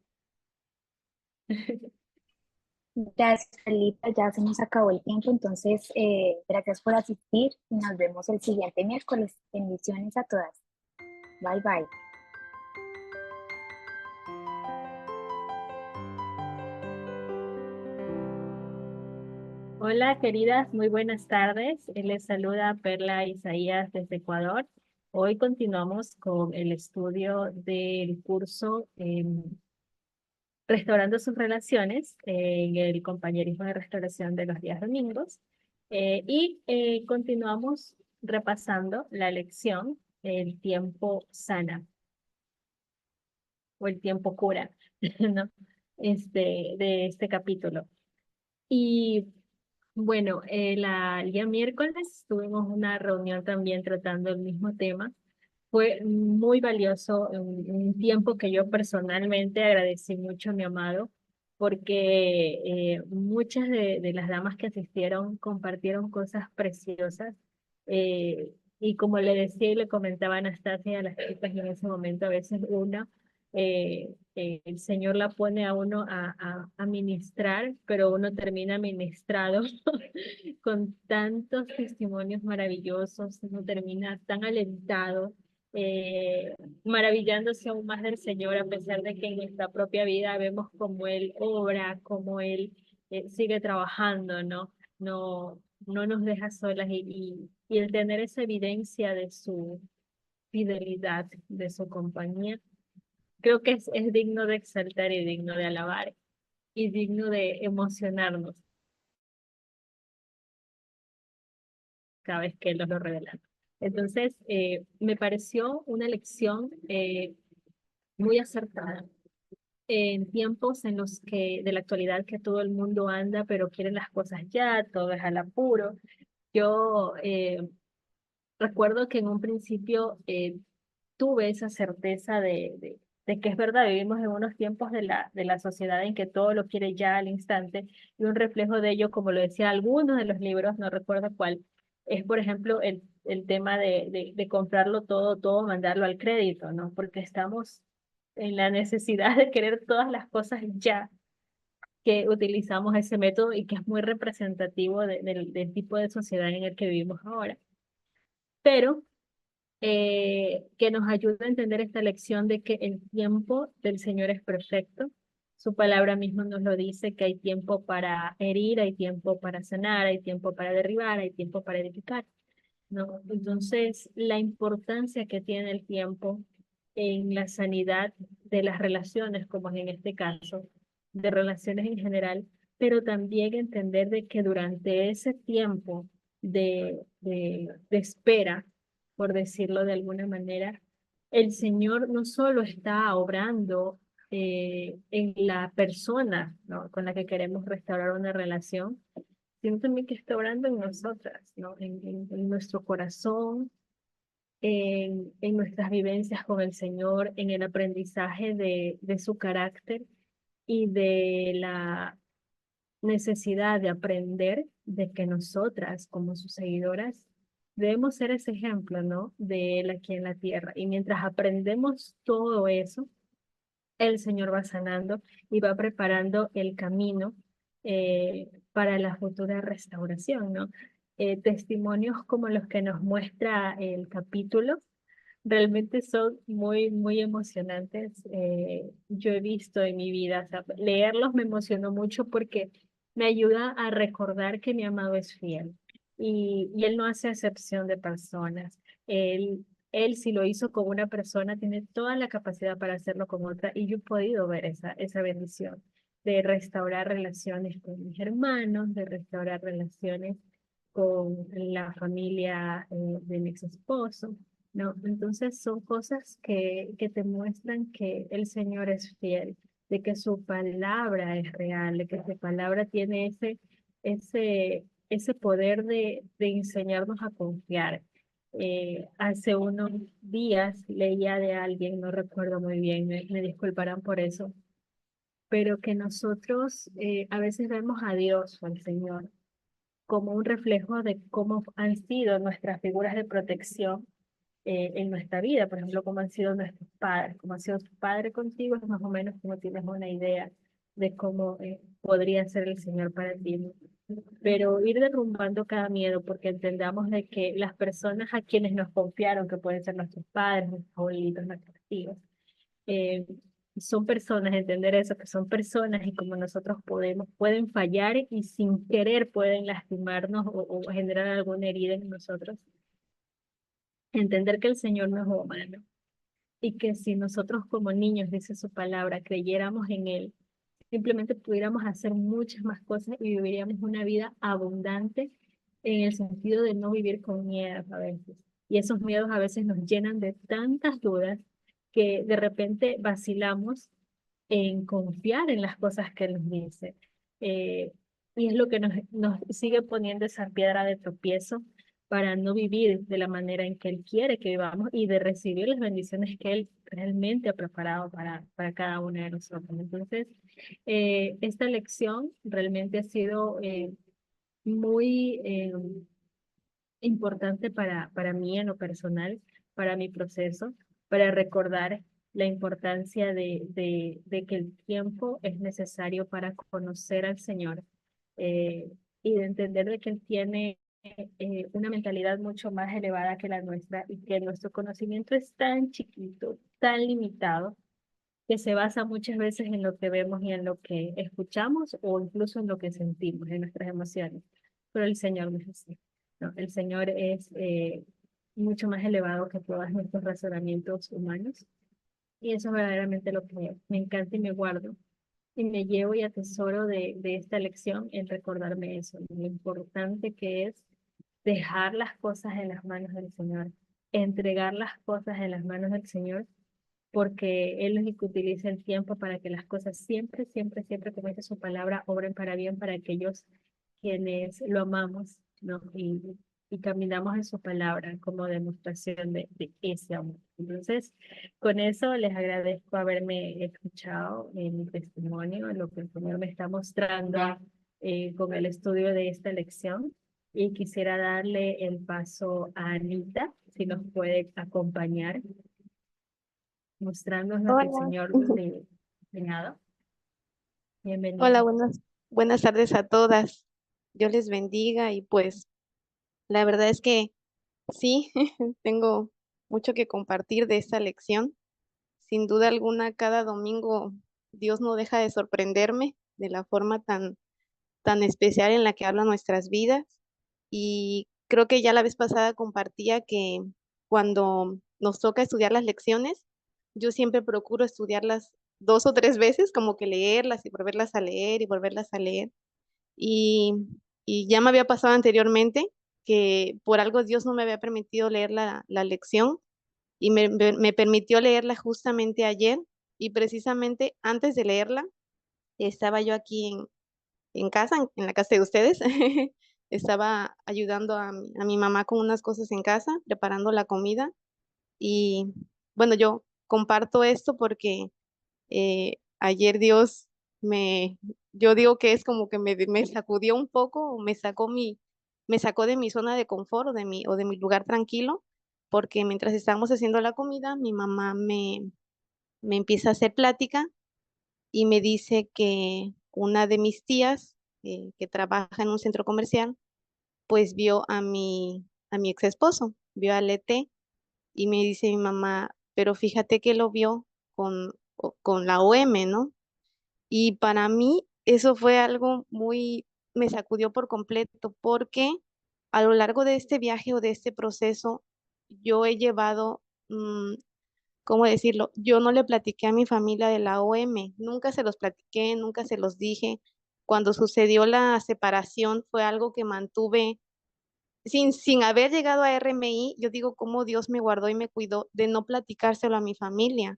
S1: Gracias, Felipe. Ya se nos acabó el tiempo, entonces gracias por asistir y nos vemos el siguiente miércoles. Bendiciones a todas. Bye bye.
S6: Hola, queridas, muy buenas tardes. Les saluda Perla Isaías desde Ecuador. Hoy continuamos con el estudio del curso Restaurando sus relaciones en el compañerismo de restauración de los días domingos. Continuamos repasando la lección El tiempo sana o el tiempo cura, ¿no? De este capítulo. Y bueno, el día miércoles tuvimos una reunión también tratando el mismo tema. Fue muy valioso, un tiempo que yo personalmente agradecí mucho a mi amado, porque muchas de las damas que asistieron compartieron cosas preciosas. Y como le decía y le comentaba a Anastasia y a las chicas en ese momento, a veces el Señor la pone a uno a ministrar, pero uno termina ministrado con tantos testimonios maravillosos, uno termina tan alentado, maravillándose aún más del Señor, a pesar de que en nuestra propia vida vemos cómo Él obra, cómo Él sigue trabajando, ¿no? No, no nos deja solas y el tener esa evidencia de su fidelidad, de su compañía, creo que es digno de exaltar y digno de alabar y digno de emocionarnos cada vez que Él nos lo revela. Entonces, me pareció una lección muy acertada en tiempos en los que, de la actualidad, que todo el mundo anda, pero quieren las cosas ya, todo es al apuro. Yo recuerdo que en un principio tuve esa certeza de que es verdad, vivimos en unos tiempos de la sociedad en que todo lo quiere ya al instante, y un reflejo de ello, como lo decía algunos de los libros, no recuerdo cuál, es por ejemplo el tema de comprarlo todo, todo, mandarlo al crédito, ¿no? Porque estamos en la necesidad de querer todas las cosas ya, que utilizamos ese método y que es muy representativo del tipo de sociedad en el que vivimos ahora. Pero que nos ayuda a entender esta lección de que el tiempo del Señor es perfecto. Su palabra misma nos lo dice, que hay tiempo para herir, hay tiempo para sanar, hay tiempo para derribar, hay tiempo para edificar, ¿no? Entonces, la importancia que tiene el tiempo en la sanidad de las relaciones, como es en este caso, de relaciones en general, pero también entender de que durante ese tiempo de espera, por decirlo de alguna manera, el Señor no solo está obrando en la persona, ¿no?, con la que queremos restaurar una relación, sino también que está obrando en nosotras, ¿no? En nuestro corazón, en nuestras vivencias con el Señor, en el aprendizaje de su carácter y de la necesidad de aprender de que nosotras, como sus seguidoras, debemos ser ese ejemplo, ¿no?, de Él aquí en la tierra. Y mientras aprendemos todo eso, el Señor va sanando y va preparando el camino para la futura restauración, ¿no? Testimonios como los que nos muestra el capítulo realmente son muy, muy emocionantes. Yo he visto en mi vida, o sea, leerlos me emocionó mucho porque me ayuda a recordar que mi amado es fiel y Él no hace excepción de personas. Él, él si lo hizo con una persona, tiene toda la capacidad para hacerlo con otra, y yo he podido ver esa bendición de restaurar relaciones con mis hermanos, de restaurar relaciones con la familia de mi ex esposo, ¿no? Entonces son cosas que te muestran que el Señor es fiel, de que su palabra es real, de que su palabra tiene ese poder de enseñarnos a confiar. Hace unos días leía de alguien, no recuerdo muy bien, me disculparán por eso, pero que nosotros a veces vemos a Dios o al Señor como un reflejo de cómo han sido nuestras figuras de protección en nuestra vida, por ejemplo, cómo han sido nuestros padres, cómo ha sido tu padre contigo, es más o menos como tienes una idea de cómo podría ser el Señor para ti, ¿no? Pero ir derrumbando cada miedo, porque entendamos de que las personas a quienes nos confiaron, que pueden ser nuestros padres, nuestros abuelitos, nuestros tíos, eh, son personas, entender eso, que son personas y como nosotros pueden fallar y sin querer pueden lastimarnos o generar alguna herida en nosotros. Entender que el Señor no es humano y que si nosotros como niños, dice su palabra, creyéramos en Él, simplemente pudiéramos hacer muchas más cosas y viviríamos una vida abundante en el sentido de no vivir con miedos a veces. Y esos miedos a veces nos llenan de tantas dudas que de repente vacilamos en confiar en las cosas que Él nos dice. Eh, y es lo que nos sigue poniendo esa piedra de tropiezo para no vivir de la manera en que Él quiere que vivamos y de recibir las bendiciones que Él realmente ha preparado para cada uno de nosotros. Entonces, esta lección realmente ha sido muy importante para mí en lo personal, para mi proceso, para recordar la importancia de que el tiempo es necesario para conocer al Señor, eh, y de entender de que Él tiene una mentalidad mucho más elevada que la nuestra y que nuestro conocimiento es tan chiquito, tan limitado, que se basa muchas veces en lo que vemos y en lo que escuchamos o incluso en lo que sentimos, en nuestras emociones. pero el Señor no es así. No, el Señor es mucho más elevado que todos nuestros razonamientos humanos. Y eso es verdaderamente lo que me encanta y me guardo. Y me llevo y atesoro de esta lección el recordarme eso, lo importante que es dejar las cosas en las manos del Señor, entregar las cosas en las manos del Señor, porque Él es el que utiliza el tiempo para que las cosas siempre, siempre, siempre, como dice su palabra, obren para bien para aquellos quienes lo amamos, ¿no? Y caminamos en su palabra como demostración de ese amor. Entonces, con eso les agradezco haberme escuchado en mi testimonio, en lo que el Señor me está mostrando con el estudio de esta lección. Y quisiera darle el paso a Anita, si nos puede acompañar, mostrarnos lo que el
S7: Hola,
S6: Señor le ha enseñado.
S7: hola,
S6: Bienvenida.
S7: buenas tardes a todas. Dios les bendiga y pues la verdad es que sí, tengo mucho que compartir de esta lección. Sin duda alguna, cada domingo Dios no deja de sorprenderme de la forma tan especial en la que habla nuestras vidas. Y creo que ya la vez pasada compartía que cuando nos toca estudiar las lecciones, yo siempre procuro estudiarlas 2 o 3 veces, como que leerlas y volverlas a leer y volverlas a leer. Y, y ya me había pasado anteriormente que por algo Dios no me había permitido leer la lección y me permitió leerla justamente ayer y precisamente antes de leerla estaba yo aquí en casa, en la casa de ustedes. Estaba ayudando a mi mamá con unas cosas en casa, preparando la comida. Y bueno, yo comparto esto porque ayer Dios me, yo digo que es como que me sacudió un poco, me sacó de mi zona de confort o de mi lugar tranquilo, porque mientras estábamos haciendo la comida, mi mamá me empieza a hacer plática y me dice que una de mis tías, que trabaja en un centro comercial, pues vio a mi ex esposo, vio al ET y me dice mi mamá, pero fíjate que lo vio con la OM, ¿no? Y para mí eso fue algo me sacudió por completo porque a lo largo de este viaje o de este proceso, yo he llevado, ¿cómo decirlo? Yo no le platiqué a mi familia de la OM, nunca se los platiqué, nunca se los dije. Cuando sucedió la separación fue algo que mantuve sin haber llegado a RMI. Yo digo cómo Dios me guardó y me cuidó de no platicárselo a mi familia.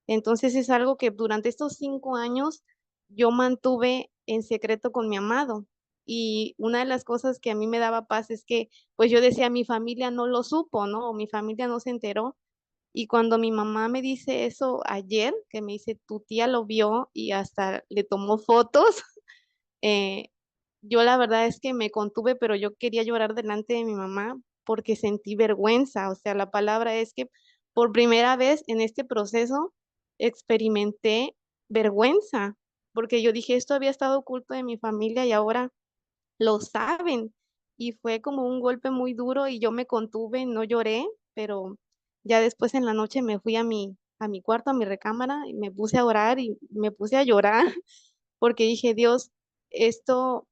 S7: Entonces es algo que durante estos 5 años yo mantuve en secreto con mi amado. Y una de las cosas que a mí me daba paz es que, pues yo decía, mi familia no lo supo, ¿no? O mi familia no se enteró. Y cuando mi mamá me dice eso ayer, que me dice, tu tía lo vio y hasta le tomó fotos, eh, yo la verdad es que me contuve, pero yo quería llorar delante de mi mamá porque sentí vergüenza. O sea, la palabra es que por primera vez en este proceso experimenté vergüenza, porque yo dije, esto había estado oculto de mi familia y ahora lo saben. Y fue como un golpe muy duro y yo me contuve, no lloré, pero ya después en la noche me fui a mi cuarto, a mi recámara, y me puse a orar y me puse a llorar porque dije, Dios, esto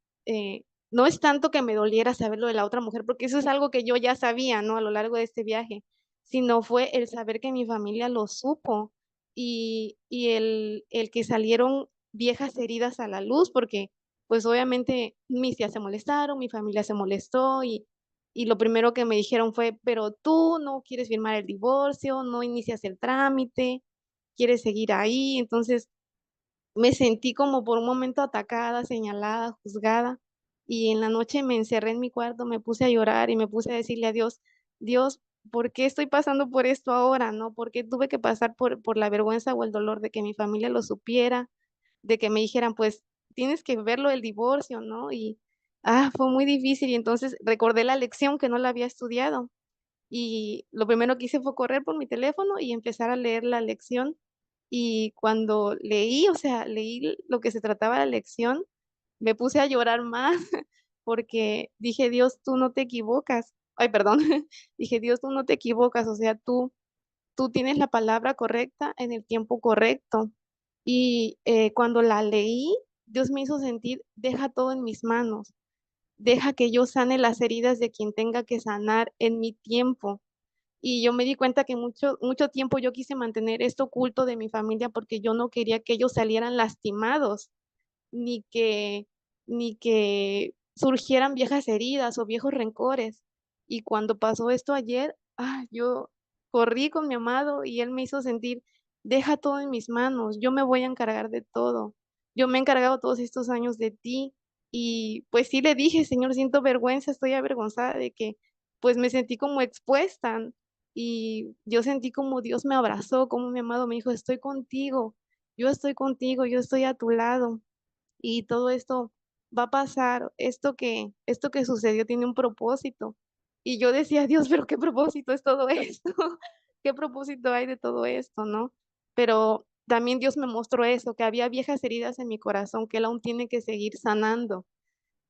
S7: no es tanto que me doliera saber lo de la otra mujer, porque eso es algo que yo ya sabía, ¿no? A lo largo de este viaje, sino fue el saber que mi familia lo supo y el que salieron viejas heridas a la luz, porque pues obviamente mis tías se molestaron, mi familia se molestó y lo primero que me dijeron fue, pero tú no quieres firmar el divorcio, no inicias el trámite, quieres seguir ahí. Entonces me sentí como por un momento atacada, señalada, juzgada, y en la noche me encerré en mi cuarto, me puse a llorar y me puse a decirle a Dios, Dios, ¿por qué estoy pasando por esto ahora? ¿No? ¿Por qué tuve que pasar por la vergüenza o el dolor de que mi familia lo supiera, de que me dijeran, pues tienes que verlo el divorcio, ¿no? Y fue muy difícil y entonces recordé la lección que no la había estudiado y lo primero que hice fue correr por mi teléfono y empezar a leer la lección. Y cuando leí, o sea, leí lo que se trataba la lección, me puse a llorar más porque dije, Dios, tú no te equivocas. Ay, perdón. Dije, Dios, tú no te equivocas, o sea, tú tienes la palabra correcta en el tiempo correcto. Y cuando la leí, Dios me hizo sentir, deja todo en mis manos. deja que yo sane las heridas de quien tenga que sanar en mi tiempo. Y yo me di cuenta que mucho tiempo yo quise mantener esto oculto de mi familia porque yo no quería que ellos salieran lastimados, ni que, ni que surgieran viejas heridas o viejos rencores. Y cuando pasó esto ayer, yo corrí con mi amado y él me hizo sentir, deja todo en mis manos, yo me voy a encargar de todo. Yo me he encargado todos estos años de ti. Y pues sí le dije, Señor, siento vergüenza, estoy avergonzada de que pues me sentí como expuesta y yo sentí como Dios me abrazó, como mi amado me dijo, estoy contigo, yo estoy a tu lado y todo esto va a pasar, esto que sucedió tiene un propósito. Y yo decía, Dios, pero ¿qué propósito es todo esto? ¿Qué propósito hay de todo esto, no? Pero también Dios me mostró eso, que había viejas heridas en mi corazón que Él aún tiene que seguir sanando.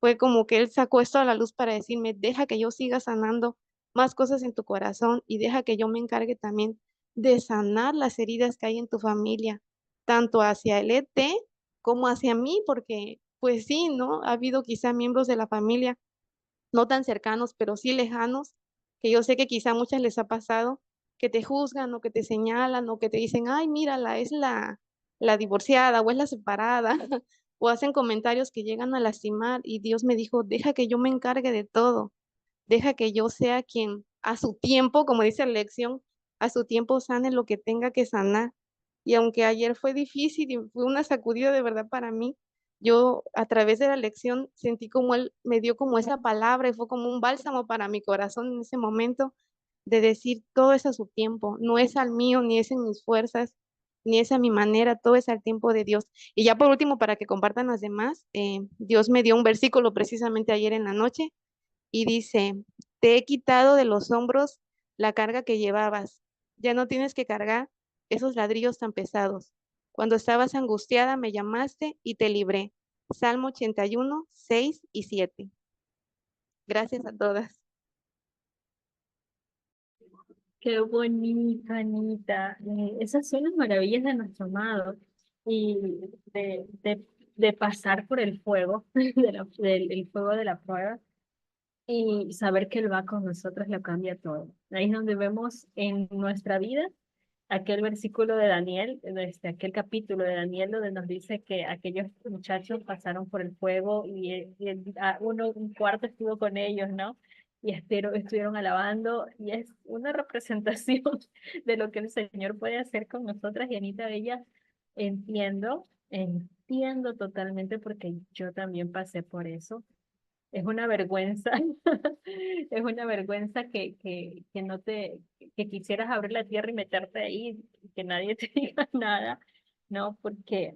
S7: Fue como que Él sacó esto a la luz para decirme, deja que yo siga sanando más cosas en tu corazón y deja que yo me encargue también de sanar las heridas que hay en tu familia, tanto hacia el ET como hacia mí, porque pues sí, ¿no? Ha habido quizá miembros de la familia no tan cercanos, pero sí lejanos, que yo sé que quizá a muchas les ha pasado, que te juzgan o que te señalan o que te dicen, ay, mírala, es la divorciada o es la separada, o hacen comentarios que llegan a lastimar y Dios me dijo, deja que yo me encargue de todo, deja que yo sea quien a su tiempo, como dice la lección, a su tiempo sane lo que tenga que sanar. Y aunque ayer fue difícil y fue una sacudida de verdad para mí, yo a través de la lección sentí como él me dio como esa palabra y fue como un bálsamo para mi corazón en ese momento de decir todo es a su tiempo, no es al mío, ni es en mis fuerzas, ni es a mi manera, todo es al tiempo de Dios. Y ya por último, para que compartan las demás, Dios me dio un versículo precisamente ayer en la noche y dice, te he quitado de los hombros la carga que llevabas, ya no tienes que cargar esos ladrillos tan pesados. Cuando estabas angustiada me llamaste y te libré. Salmo 81, 6 y 7. Gracias a todas.
S6: Qué bonita, Anita. Esas son las maravillas de nuestro amado y de pasar por el fuego, el fuego de la prueba y saber que Él va con nosotros lo cambia todo. Ahí es donde vemos en nuestra vida aquel versículo de Daniel, aquel capítulo de Daniel donde nos dice que aquellos muchachos pasaron por el fuego un cuarto estuvo con ellos, ¿no? Y estuvieron alabando, y es una representación de lo que el Señor puede hacer con nosotras. Y Anita Bella, entiendo totalmente porque yo también pasé por eso. Es una vergüenza, es una vergüenza que no que quisieras abrir la tierra y meterte ahí y que nadie te diga nada, ¿no? Porque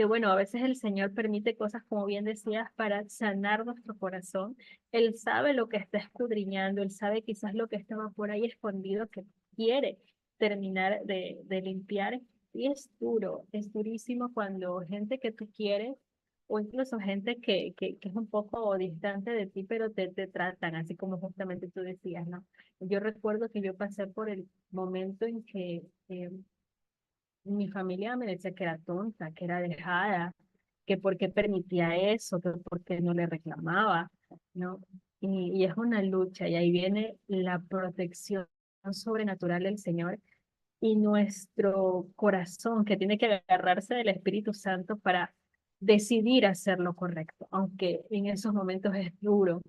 S6: bueno, a veces el Señor permite cosas, como bien decías, para sanar nuestro corazón. Él sabe lo que está escudriñando, Él sabe quizás lo que estaba por ahí escondido que quiere terminar de limpiar. Y es duro, es durísimo cuando gente que tú quieres o incluso gente que es un poco distante de ti, pero te tratan así como justamente tú decías, ¿no? Yo recuerdo que yo pasé por el momento en que mi familia me decía que era tonta, que era dejada, que por qué permitía eso, que por qué no le reclamaba, ¿no? Y es una lucha, y ahí viene la protección sobrenatural del Señor y nuestro corazón que tiene que agarrarse del Espíritu Santo para decidir hacer lo correcto, aunque en esos momentos es duro.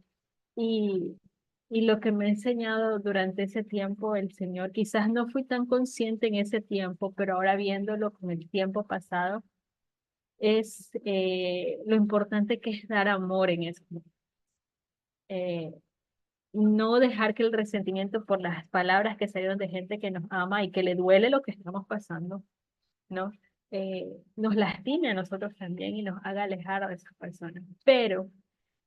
S6: Y, y lo que me ha enseñado durante ese tiempo el Señor, quizás no fui tan consciente en ese tiempo, pero ahora viéndolo con el tiempo pasado, es lo importante que es dar amor en eso. Eh, no dejar que el resentimiento por las palabras que salieron de gente que nos ama y que le duele lo que estamos pasando, ¿no? Nos lastime a nosotros también y nos haga alejar de esas personas. Pero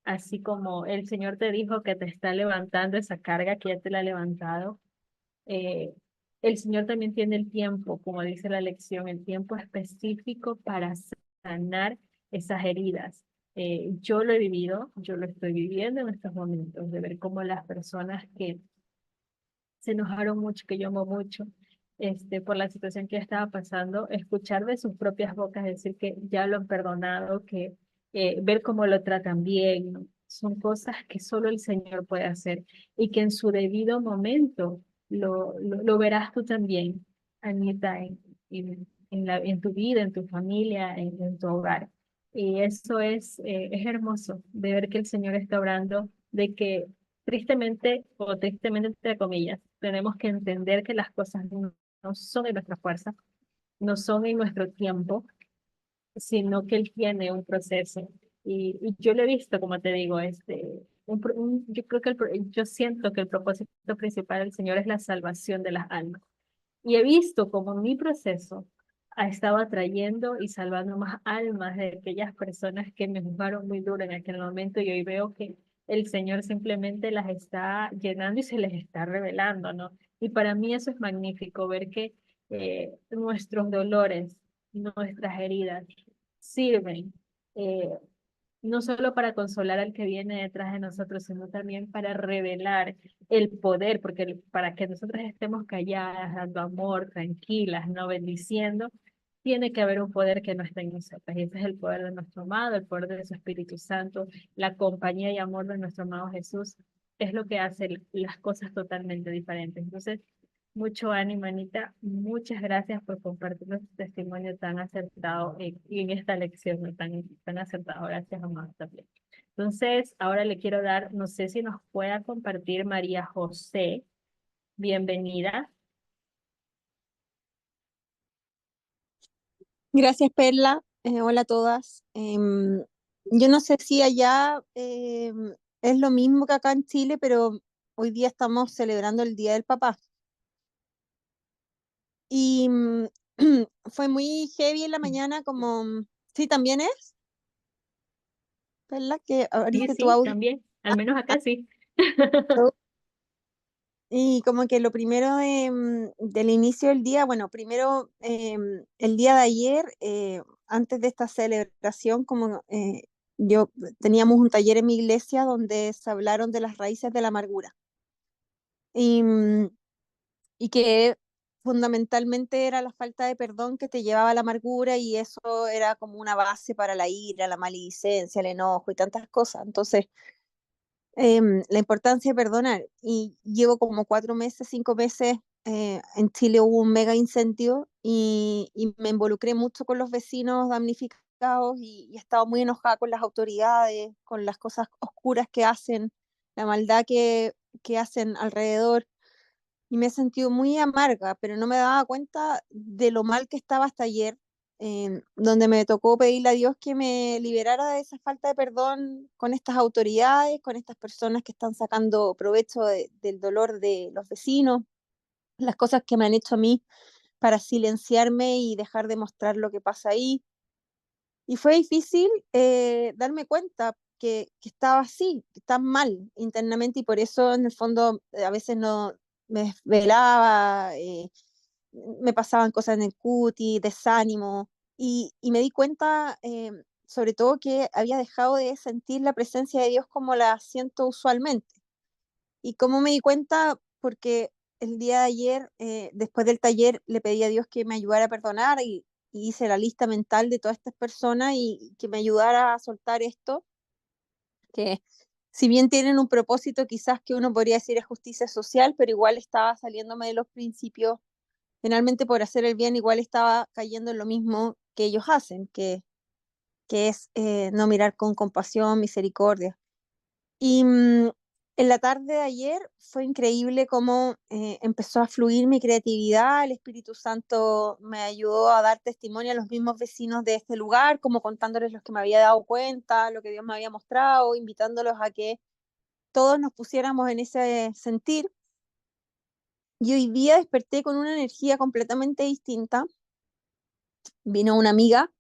S6: así como el Señor te dijo que te está levantando esa carga que ya te la ha levantado, eh, el Señor también tiene el tiempo, como dice la lección, el tiempo específico para sanar esas heridas. Yo lo he vivido, yo lo estoy viviendo en estos momentos, de ver cómo las personas que se enojaron mucho, que yo amo mucho, por la situación que estaba pasando, escuchar de sus propias bocas decir que ya lo han perdonado, que ver cómo lo tratan bien, ¿no? Son cosas que solo el Señor puede hacer y que en su debido momento lo verás tú también, Anita, en tu vida, en tu familia, en tu hogar. Y eso es hermoso de ver que el Señor está obrando, de que tristemente, o tristemente entre comillas, tenemos que entender que las cosas no son de nuestra fuerza, no son en nuestro tiempo, sino que Él tiene un proceso. Y yo lo he visto, como te digo, yo creo que yo siento que el propósito principal del Señor es la salvación de las almas. Y he visto como mi proceso ha estado atrayendo y salvando más almas de aquellas personas que me juzgaron muy duro en aquel momento y hoy veo que el Señor simplemente las está llenando y se les está revelando, ¿no? Y para mí eso es magnífico, ver que nuestros dolores, nuestras heridas sirven eh, no solo para consolar al que viene detrás de nosotros, sino también para revelar el poder, porque para que nosotros estemos calladas, dando amor, tranquilas, no bendiciendo, tiene que haber un poder que no está en nosotros. Y ese es el poder de nuestro amado, el poder de su Espíritu Santo, la compañía y amor de nuestro amado Jesús, es lo que hace las cosas totalmente diferentes. Entonces, mucho ánimo, Anita. Muchas gracias por compartir tu testimonio tan acertado y en esta lección ¿no? tan acertado. Gracias, Amado, también. Entonces, ahora le quiero dar, no sé si nos pueda compartir María José. Bienvenida.
S8: Gracias, Perla. Hola a todas. Yo no sé si allá es lo mismo que acá en Chile, pero hoy día estamos celebrando el Día del Papá. Y fue muy heavy en la mañana, como, sí, también es, Perla, que
S6: Sí,
S8: abriste tu
S6: sí,
S8: audio.
S6: también. Al menos acá sí.
S8: Y como que lo primero del inicio del día, bueno, primero el día de ayer, antes de esta celebración, como yo teníamos un taller en mi iglesia donde se hablaron de las raíces de la amargura y, y que fundamentalmente era la falta de perdón que te llevaba a la amargura y eso era como una base para la ira, la maledicencia, el enojo y tantas cosas. Entonces, la importancia de perdonar. Y llevo como 4 meses, 5 meses. En Chile hubo un mega incendio y me involucré mucho con los vecinos damnificados y he estado muy enojada con las autoridades, con las cosas oscuras que hacen, la maldad que hacen alrededor. Y me he sentido muy amarga, pero no me daba cuenta de lo mal que estaba hasta ayer, donde me tocó pedirle a Dios que me liberara de esa falta de perdón con estas autoridades, con estas personas que están sacando provecho del dolor de los vecinos, las cosas que me han hecho a mí para silenciarme y dejar de mostrar lo que pasa ahí. Y fue difícil darme cuenta que estaba así, que estaba mal internamente y por eso en el fondo a veces no me desvelaba, me pasaban cosas en el cuti, desánimo y me di cuenta sobre todo que había dejado de sentir la presencia de Dios como la siento usualmente. ¿Y cómo me di cuenta? Porque el día de ayer, después del taller, le pedí a Dios que me ayudara a perdonar y hice la lista mental de todas estas personas y que me ayudara a soltar esto, que si bien tienen un propósito quizás que uno podría decir es justicia social, pero igual estaba saliéndome de los principios, finalmente por hacer el bien igual estaba cayendo en lo mismo que ellos hacen, que es no mirar con compasión, misericordia. Y en la tarde de ayer fue increíble cómo empezó a fluir mi creatividad, el Espíritu Santo me ayudó a dar testimonio a los mismos vecinos de este lugar, como contándoles lo que me había dado cuenta, lo que Dios me había mostrado, invitándolos a que todos nos pusiéramos en ese sentir. Y hoy día desperté con una energía completamente distinta. Vino una amiga,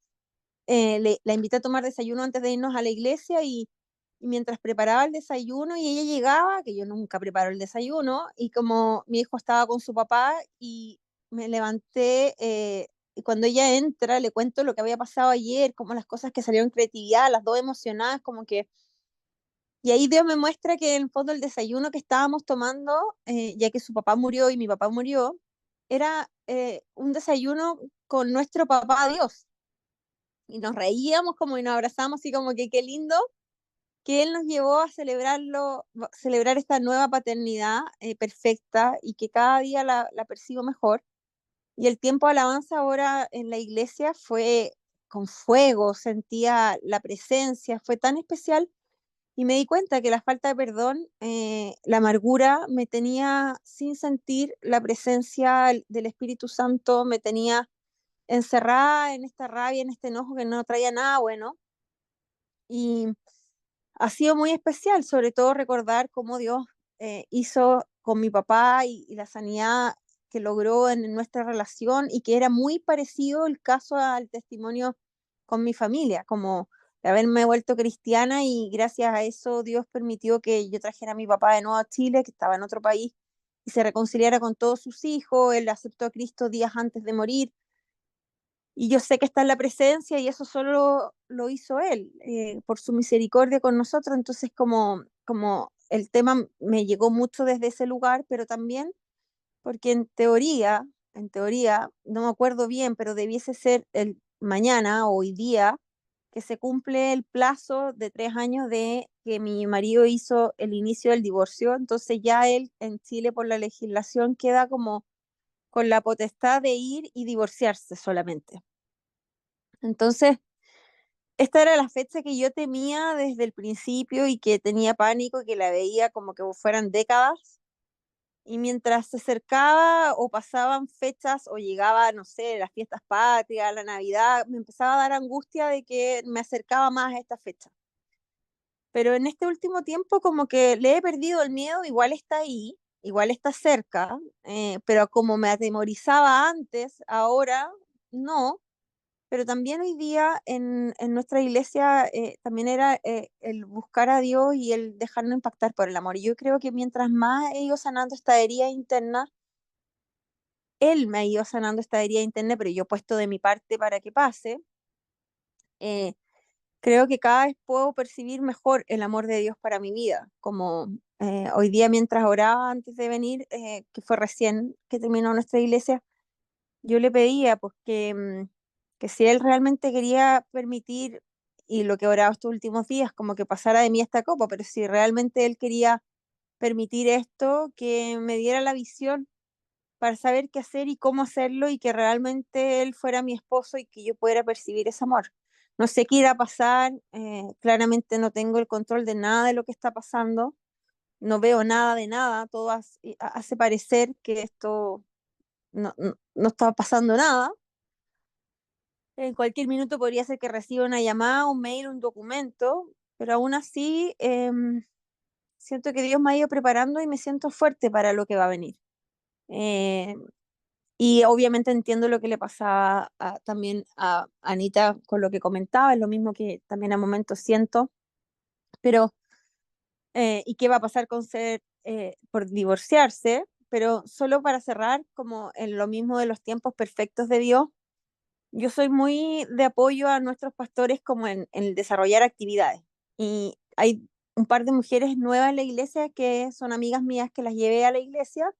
S8: la invité a tomar desayuno antes de irnos a la iglesia y mientras preparaba el desayuno y ella llegaba, que yo nunca preparo el desayuno, y como mi hijo estaba con su papá y me levanté, y cuando ella entra le cuento lo que había pasado ayer, como las cosas que salieron en creatividad, las dos emocionadas, como que... Y ahí Dios me muestra que en el fondo el desayuno que estábamos tomando, ya que su papá murió y mi papá murió, era un desayuno con nuestro papá Dios. y nos reíamos como y nos abrazamos así como que qué lindo que él nos llevó a celebrar esta nueva paternidad perfecta y que cada día la percibo mejor. Y el tiempo de alabanza ahora en la iglesia fue con fuego, sentía la presencia, fue tan especial y me di cuenta que la falta de perdón, la amargura, me tenía sin sentir la presencia del Espíritu Santo, me tenía encerrada en esta rabia, en este enojo que no traía nada bueno. Y ha sido muy especial, sobre todo recordar cómo Dios hizo con mi papá y la sanidad que logró en nuestra relación y que era muy parecido el caso al testimonio con mi familia, como de haberme vuelto cristiana y gracias a eso Dios permitió que yo trajera a mi papá de nuevo a Chile, que estaba en otro país, y se reconciliara con todos sus hijos. Él aceptó a Cristo días antes de morir y yo sé que está en la presencia y eso solo lo hizo Él, por su misericordia con nosotros. Entonces, como el tema me llegó mucho desde ese lugar, pero también porque en teoría, no me acuerdo bien, pero debiese ser el mañana o hoy día, que se cumple el plazo de 3 años de que mi marido hizo el inicio del divorcio. Entonces ya él en Chile por la legislación queda como con la potestad de ir y divorciarse solamente. Entonces, esta era la fecha que yo temía desde el principio y que tenía pánico y que la veía como que fueran décadas. Y mientras se acercaba o pasaban fechas o llegaba, no sé, las fiestas patrias, la Navidad, me empezaba a dar angustia de que me acercaba más a esta fecha. Pero en este último tiempo como que le he perdido el miedo, igual está ahí, igual está cerca, pero como me atemorizaba antes, ahora no. Pero también hoy día en nuestra iglesia también era el buscar a Dios y el dejarnos impactar por el amor. Y yo creo que mientras más he ido sanando esta herida interna, Él me ha ido sanando esta herida interna, pero yo he puesto de mi parte para que pase. eh, Creo que cada vez puedo percibir mejor el amor de Dios para mi vida. Como hoy día mientras oraba antes de venir, que fue recién que terminó nuestra iglesia, yo le pedía pues que si él realmente quería permitir, y lo que he orado estos últimos días, como que pasara de mí esta copa, pero si realmente él quería permitir esto, que me diera la visión para saber qué hacer y cómo hacerlo y que realmente él fuera mi esposo y que yo pudiera percibir ese amor. No sé qué irá a pasar, claramente no tengo el control de nada de lo que está pasando, no veo nada de nada, todo hace parecer que esto no está pasando nada. En cualquier minuto podría ser que reciba una llamada, un mail, un documento, pero aún así siento que Dios me ha ido preparando y me siento fuerte para lo que va a venir. Eh, y obviamente entiendo lo que le pasaba también a Anita con lo que comentaba, es lo mismo que también a momentos siento, pero ¿y qué va a pasar con ser por divorciarse? Pero solo para cerrar, como en lo mismo de los tiempos perfectos de Dios, yo soy muy de apoyo a nuestros pastores como en el desarrollar actividades. Y hay un par de mujeres nuevas en la iglesia que son amigas mías que las llevé a la iglesia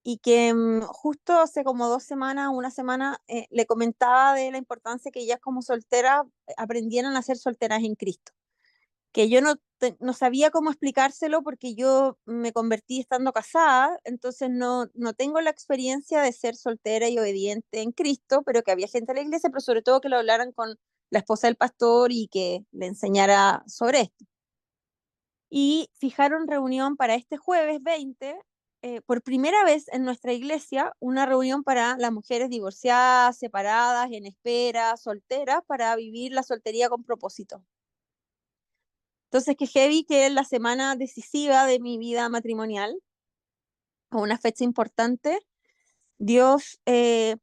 S8: y que justo hace como 2 semanas, una semana, le comentaba de la importancia que ellas como solteras aprendieran a ser solteras en Cristo. Que yo no sabía cómo explicárselo porque yo me convertí estando casada, entonces no tengo la experiencia de ser soltera y obediente en Cristo, pero que había gente en la iglesia, pero sobre todo que lo hablaran con la esposa del pastor y que le enseñara sobre esto. Y fijaron reunión para este jueves 20, por primera vez en nuestra iglesia, una reunión para las mujeres divorciadas, separadas, en espera, solteras, para vivir la soltería con propósito. Entonces, que heavy que es la semana decisiva de mi vida matrimonial, o una fecha importante, Dios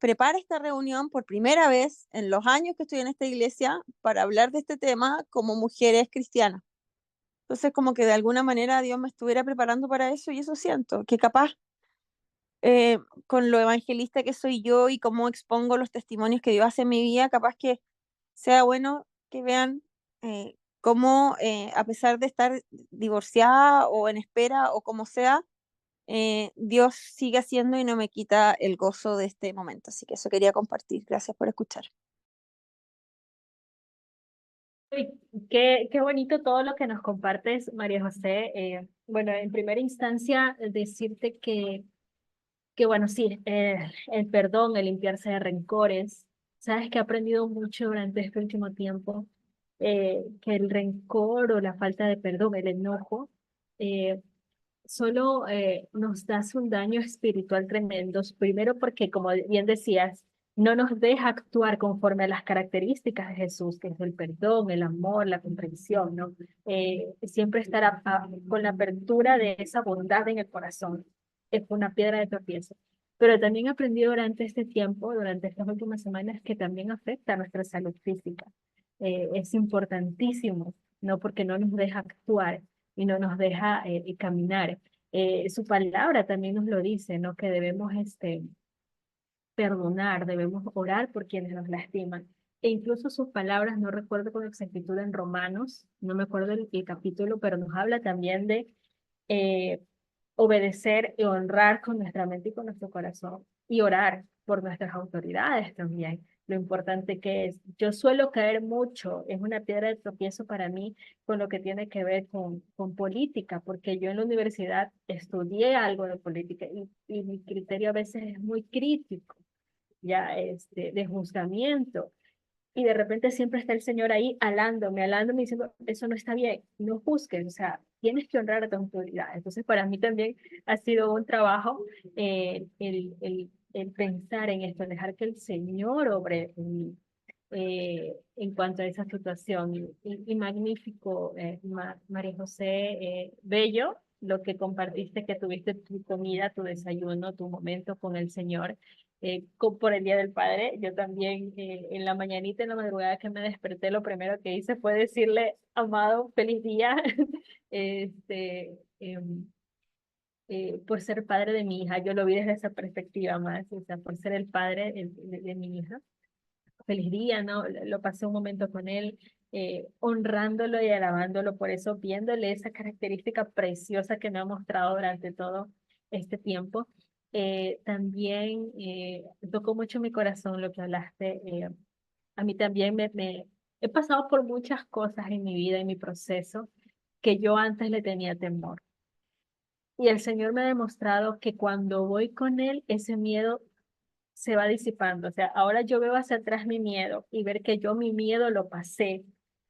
S8: prepara esta reunión por primera vez en los años que estoy en esta iglesia para hablar de este tema como mujeres cristianas. Entonces, como que de alguna manera Dios me estuviera preparando para eso y eso siento, que capaz con lo evangelista que soy yo y cómo expongo los testimonios que Dios hace en mi vida, capaz que sea bueno que vean cómo a pesar de estar divorciada o en espera o como sea, Dios sigue haciendo y no me quita el gozo de este momento. Así que eso quería compartir. Gracias por escuchar.
S6: qué bonito todo lo que nos compartes, María José. Bueno, en primera instancia, decirte que bueno, sí, el perdón, el limpiarse de rencores. Sabes que he aprendido mucho durante este último tiempo, que el rencor o la falta de perdón, el enojo, eh, solo nos hace un daño espiritual tremendo. Primero porque, como bien decías, no nos deja actuar conforme a las características de Jesús, que es el perdón, el amor, la comprensión, ¿no? Siempre estar con la apertura de esa bondad en el corazón. Es una piedra de tropiezo. Pero también aprendí durante este tiempo, durante estas últimas semanas, que también afecta a nuestra salud física. Es importantísimo, ¿no? Porque no nos deja actuar y no nos deja caminar. Su palabra también nos lo dice, ¿no? Que debemos perdonar, debemos orar por quienes nos lastiman. E incluso sus palabras, no recuerdo con exactitud en Romanos, no me acuerdo el capítulo, pero nos habla también de eh, obedecer y honrar con nuestra mente y con nuestro corazón y orar por nuestras autoridades también. Lo importante que es. Yo suelo caer mucho, es una piedra de tropiezo para mí con lo que tiene que ver con política, porque yo en la universidad estudié algo de política y mi criterio a veces es muy crítico, ya de juzgamiento. Y de repente siempre está el Señor ahí alándome, diciendo, eso no está bien, no juzgues, o sea, tienes que honrar a tu autoridad. Entonces, para mí también ha sido un trabajo el pensar en esto, dejar que el Señor obre en cuanto a esa situación. Y magnífico, María José, bello lo que compartiste, que tuviste tu comida, tu desayuno, tu momento con el Señor por el Día del Padre. Yo también en la mañanita, en la madrugada que me desperté, lo primero que hice fue decirle, amado, feliz día, por ser padre de mi hija. Yo lo vi desde esa perspectiva más, o sea, por ser el padre de mi hija. Feliz día, ¿no? Lo pasé un momento con él, honrándolo y alabándolo, por eso viéndole esa característica preciosa que me ha mostrado durante todo este tiempo. También tocó mucho mi corazón lo que hablaste. A mí también he pasado por muchas cosas en mi vida, en mi proceso, que yo antes le tenía temor. Y el Señor me ha demostrado que cuando voy con Él, ese miedo se va disipando. O sea, ahora yo veo hacia atrás mi miedo y ver que yo mi miedo lo pasé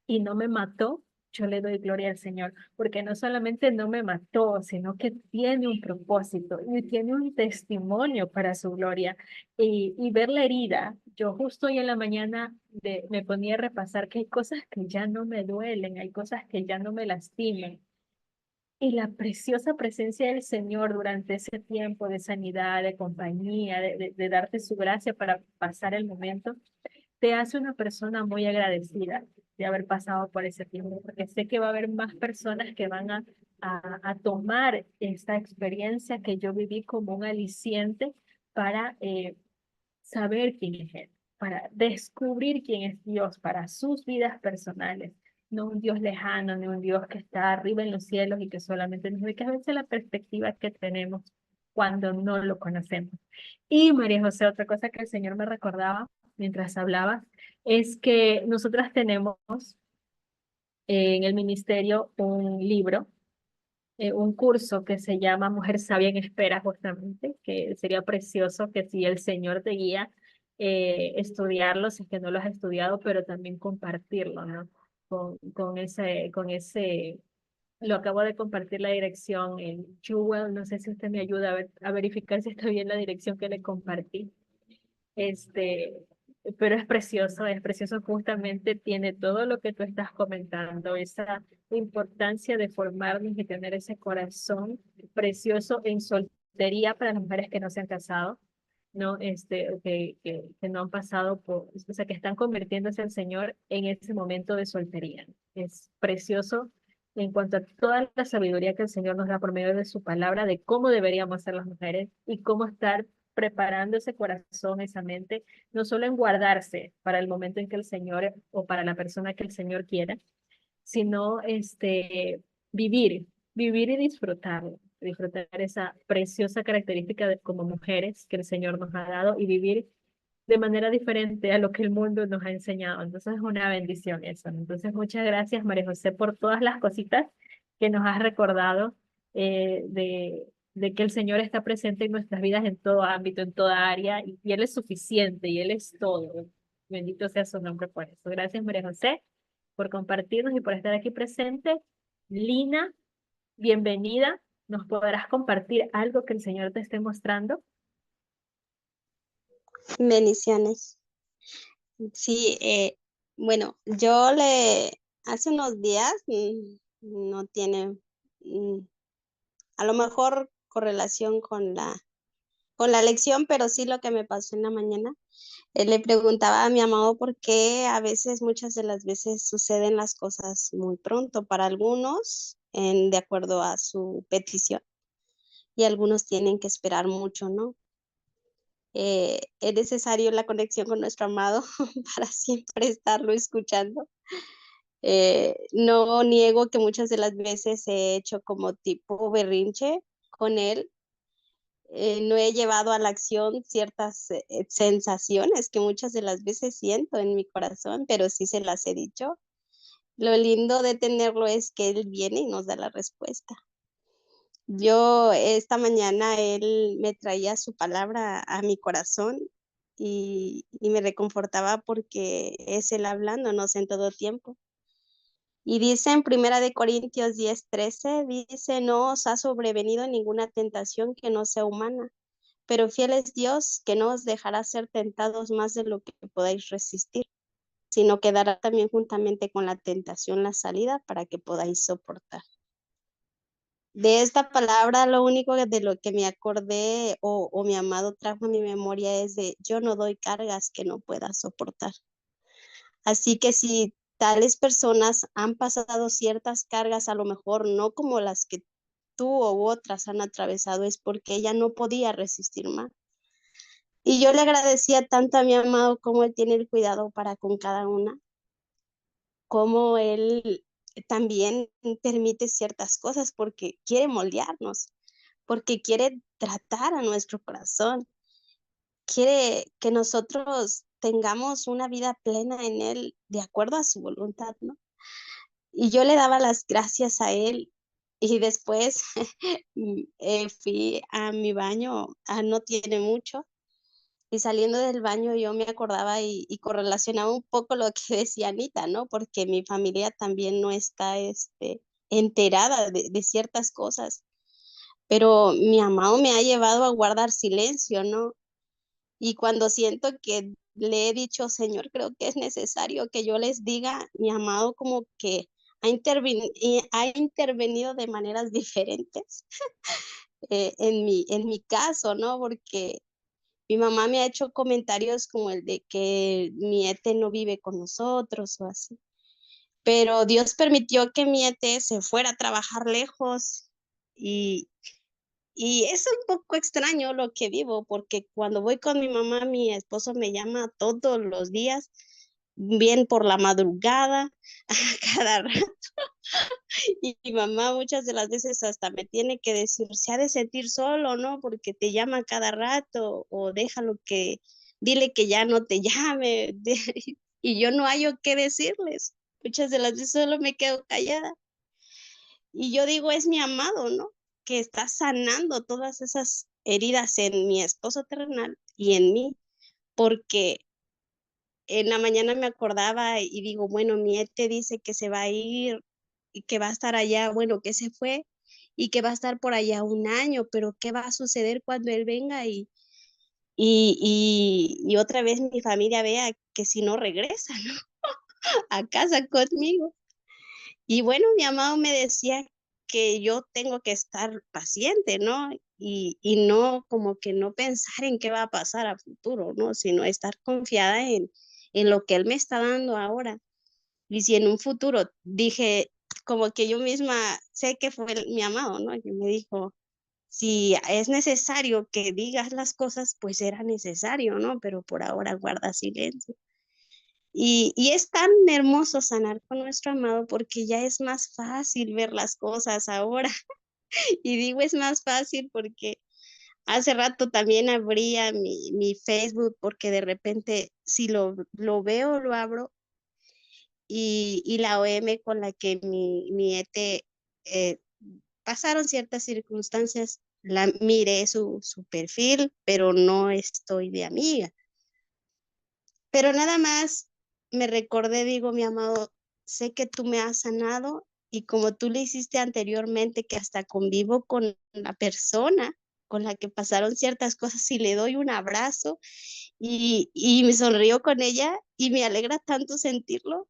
S6: y no me mató, yo le doy gloria al Señor, porque no solamente no me mató, sino que tiene un propósito y tiene un testimonio para su gloria. Y ver la herida, yo justo hoy en la mañana me ponía a repasar que hay cosas que ya no me duelen, hay cosas que ya no me lastiman. Y la preciosa presencia del Señor durante ese tiempo de sanidad, de compañía, de darte su gracia para pasar el momento, te hace una persona muy agradecida de haber pasado por ese tiempo, porque sé que va a haber más personas que van a tomar esta experiencia que yo viví como un aliciente para saber quién es Él, para descubrir quién es Dios para sus vidas personales. No un Dios lejano, ni un Dios que está arriba en los cielos y que solamente nos ve, que a veces la perspectiva que tenemos cuando no lo conocemos. Y María José, otra cosa que el Señor me recordaba mientras hablaba, es que nosotras tenemos en el ministerio un libro, un curso que se llama Mujer Sabia en Espera, justamente, que sería precioso que si el Señor te guía, estudiarlo, si es que no lo has estudiado, pero también compartirlo, ¿no? Lo acabo de compartir la dirección en Jewel, no sé si usted me ayuda a verificar si está bien la dirección que le compartí. Este, pero es precioso justamente, tiene todo lo que tú estás comentando, esa importancia de formarnos y tener ese corazón precioso en soltería para las mujeres que no se han casado, ¿no? Que no han pasado por, o sea, que están convirtiéndose al Señor en ese momento de soltería. Es precioso en cuanto a toda la sabiduría que el Señor nos da por medio de su palabra, de cómo deberíamos ser las mujeres y cómo estar preparando ese corazón, esa mente, no solo en guardarse para el momento en que el Señor o para la persona que el Señor quiera, sino vivir y disfrutar esa preciosa característica como mujeres que el Señor nos ha dado y vivir de manera diferente a lo que el mundo nos ha enseñado. Entonces es una bendición eso, ¿no? Entonces muchas gracias, María José, por todas las cositas que nos has recordado de que el Señor está presente en nuestras vidas en todo ámbito, en toda área, y Él es suficiente y Él es todo. Bendito sea su nombre por eso. Gracias, María José, por compartirnos y por estar aquí presente. Lina, bienvenida. ¿Nos podrás compartir algo que el Señor te esté mostrando?
S9: Bendiciones. Sí, bueno, hace unos días, no tiene, mm, a lo mejor correlación con la lección, pero sí lo que me pasó en la mañana. Le preguntaba a mi amado por qué a veces, muchas de las veces suceden las cosas muy pronto para algunos, de acuerdo a su petición, y algunos tienen que esperar mucho, ¿no? Es necesario la conexión con nuestro amado para siempre estarlo escuchando. No niego que muchas de las veces he hecho como tipo berrinche con él. No he llevado a la acción ciertas sensaciones que muchas de las veces siento en mi corazón, pero sí se las he dicho. Lo lindo de tenerlo es que él viene y nos da la respuesta. Yo esta mañana él me traía su palabra a mi corazón y me reconfortaba porque es él hablándonos en todo tiempo. Y dice en Primera de Corintios 10:13, dice, no os ha sobrevenido ninguna tentación que no sea humana, pero fiel es Dios que no os dejará ser tentados más de lo que podáis resistir, sino que dará también juntamente con la tentación la salida para que podáis soportar. De esta palabra, lo único de lo que me acordé o mi amado trajo a mi memoria es de yo no doy cargas que no pueda soportar. Así que si tales personas han pasado ciertas cargas, a lo mejor no como las que tú u otras han atravesado, es porque ella no podía resistir más. Y yo le agradecía tanto a mi amado como él tiene el cuidado para con cada una, como él también permite ciertas cosas porque quiere moldearnos, porque quiere tratar a nuestro corazón, quiere que nosotros tengamos una vida plena en él de acuerdo a su voluntad, ¿no? Y yo le daba las gracias a él y después fui a mi baño, no tiene mucho, y saliendo del baño yo me acordaba y correlacionaba un poco lo que decía Anita, ¿no? Porque mi familia también no está enterada de ciertas cosas, pero mi amado me ha llevado a guardar silencio, ¿no? Y cuando siento que le he dicho, Señor, creo que es necesario que yo les diga, mi amado como que ha intervenido de maneras diferentes en mi caso, ¿no? Porque mi mamá me ha hecho comentarios como el de que mi Ete no vive con nosotros o así. Pero Dios permitió que mi Ete se fuera a trabajar lejos y, y es un poco extraño lo que vivo, porque cuando voy con mi mamá, mi esposo me llama todos los días, bien por la madrugada, a cada rato. Y mi mamá muchas de las veces hasta me tiene que decir, se ha de sentir solo, ¿no? Porque te llama cada rato o déjalo dile que ya no te llame. Y yo no hallo qué decirles. Muchas de las veces solo me quedo callada. Y yo digo, es mi amado, ¿no? Que está sanando todas esas heridas en mi esposo terrenal y en mí, porque en la mañana me acordaba y digo, bueno, mi Ete dice que se va a ir y que va a estar allá, bueno, que se fue y que va a estar por allá un año, pero ¿qué va a suceder cuando él venga y otra vez mi familia vea que si no regresa, ¿no? A casa conmigo? Y bueno, mi amado me decía que yo tengo que estar paciente, ¿no? Y no como que no pensar en qué va a pasar a futuro, ¿no? Sino estar confiada en lo que él me está dando ahora. Y si en un futuro dije, como que yo misma sé que fue mi amado, ¿no? Que me dijo, si es necesario que digas las cosas, pues era necesario, ¿no? Pero por ahora guarda silencio. Y es tan hermoso sanar con nuestro amado porque ya es más fácil ver las cosas ahora. Y digo es más fácil porque Hace rato también abría mi Facebook porque de repente si lo veo, lo abro y la OM con la que mi ET eh, pasaron ciertas circunstancias, miré su perfil, pero no estoy de amiga. Pero nada más me recordé, digo, mi amado, sé que tú me has sanado y como tú le hiciste anteriormente, que hasta convivo con la persona con la que pasaron ciertas cosas y le doy un abrazo y me sonrío con ella y me alegra tanto sentirlo,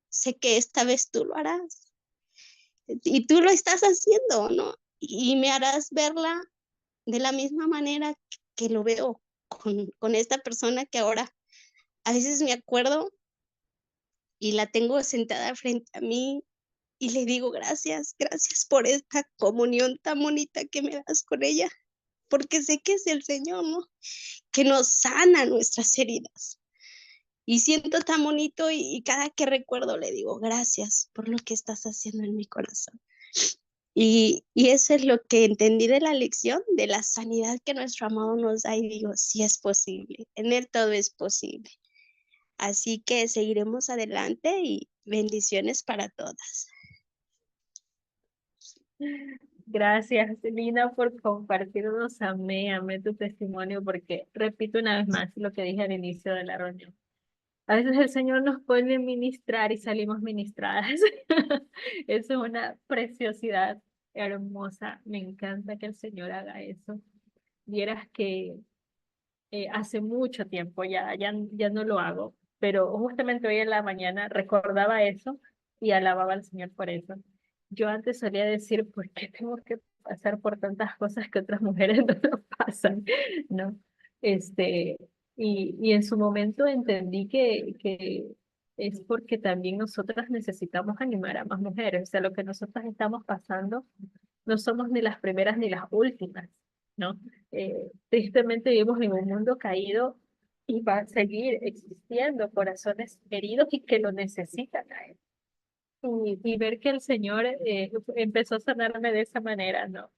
S9: sé que esta vez tú lo harás y tú lo estás haciendo, ¿no? Y me harás verla de la misma manera que lo veo con esta persona que ahora a veces me acuerdo y la tengo sentada frente a mí y le digo gracias, gracias por esta comunión tan bonita que me das con ella, porque sé que es el Señor, ¿no? Que nos sana nuestras heridas. Y siento tan bonito y cada que recuerdo le digo gracias por lo que estás haciendo en mi corazón. Y eso es lo que entendí de la lección, de la sanidad que nuestro amado nos da y digo, sí es posible, en Él todo es posible. Así que seguiremos adelante y bendiciones para todas.
S6: Gracias, Lina, por compartirnos. Amé tu testimonio, porque repito una vez más lo que dije al inicio de la reunión. A veces el Señor nos pone a ministrar y salimos ministradas. Eso es una preciosidad hermosa. Me encanta que el Señor haga eso. Vieras que hace mucho tiempo ya no lo hago, pero justamente hoy en la mañana recordaba eso y alababa al Señor por eso. Yo antes solía decir, ¿por qué tengo que pasar por tantas cosas que otras mujeres no lo pasan? ¿No? Este, y en su momento entendí que es porque también nosotras necesitamos animar a más mujeres. O sea, lo que nosotras estamos pasando no somos ni las primeras ni las últimas, ¿no? Tristemente vivimos en un mundo caído y va a seguir existiendo corazones heridos y que lo necesitan a él. Y ver que el Señor empezó a sanarme de esa manera, ¿no?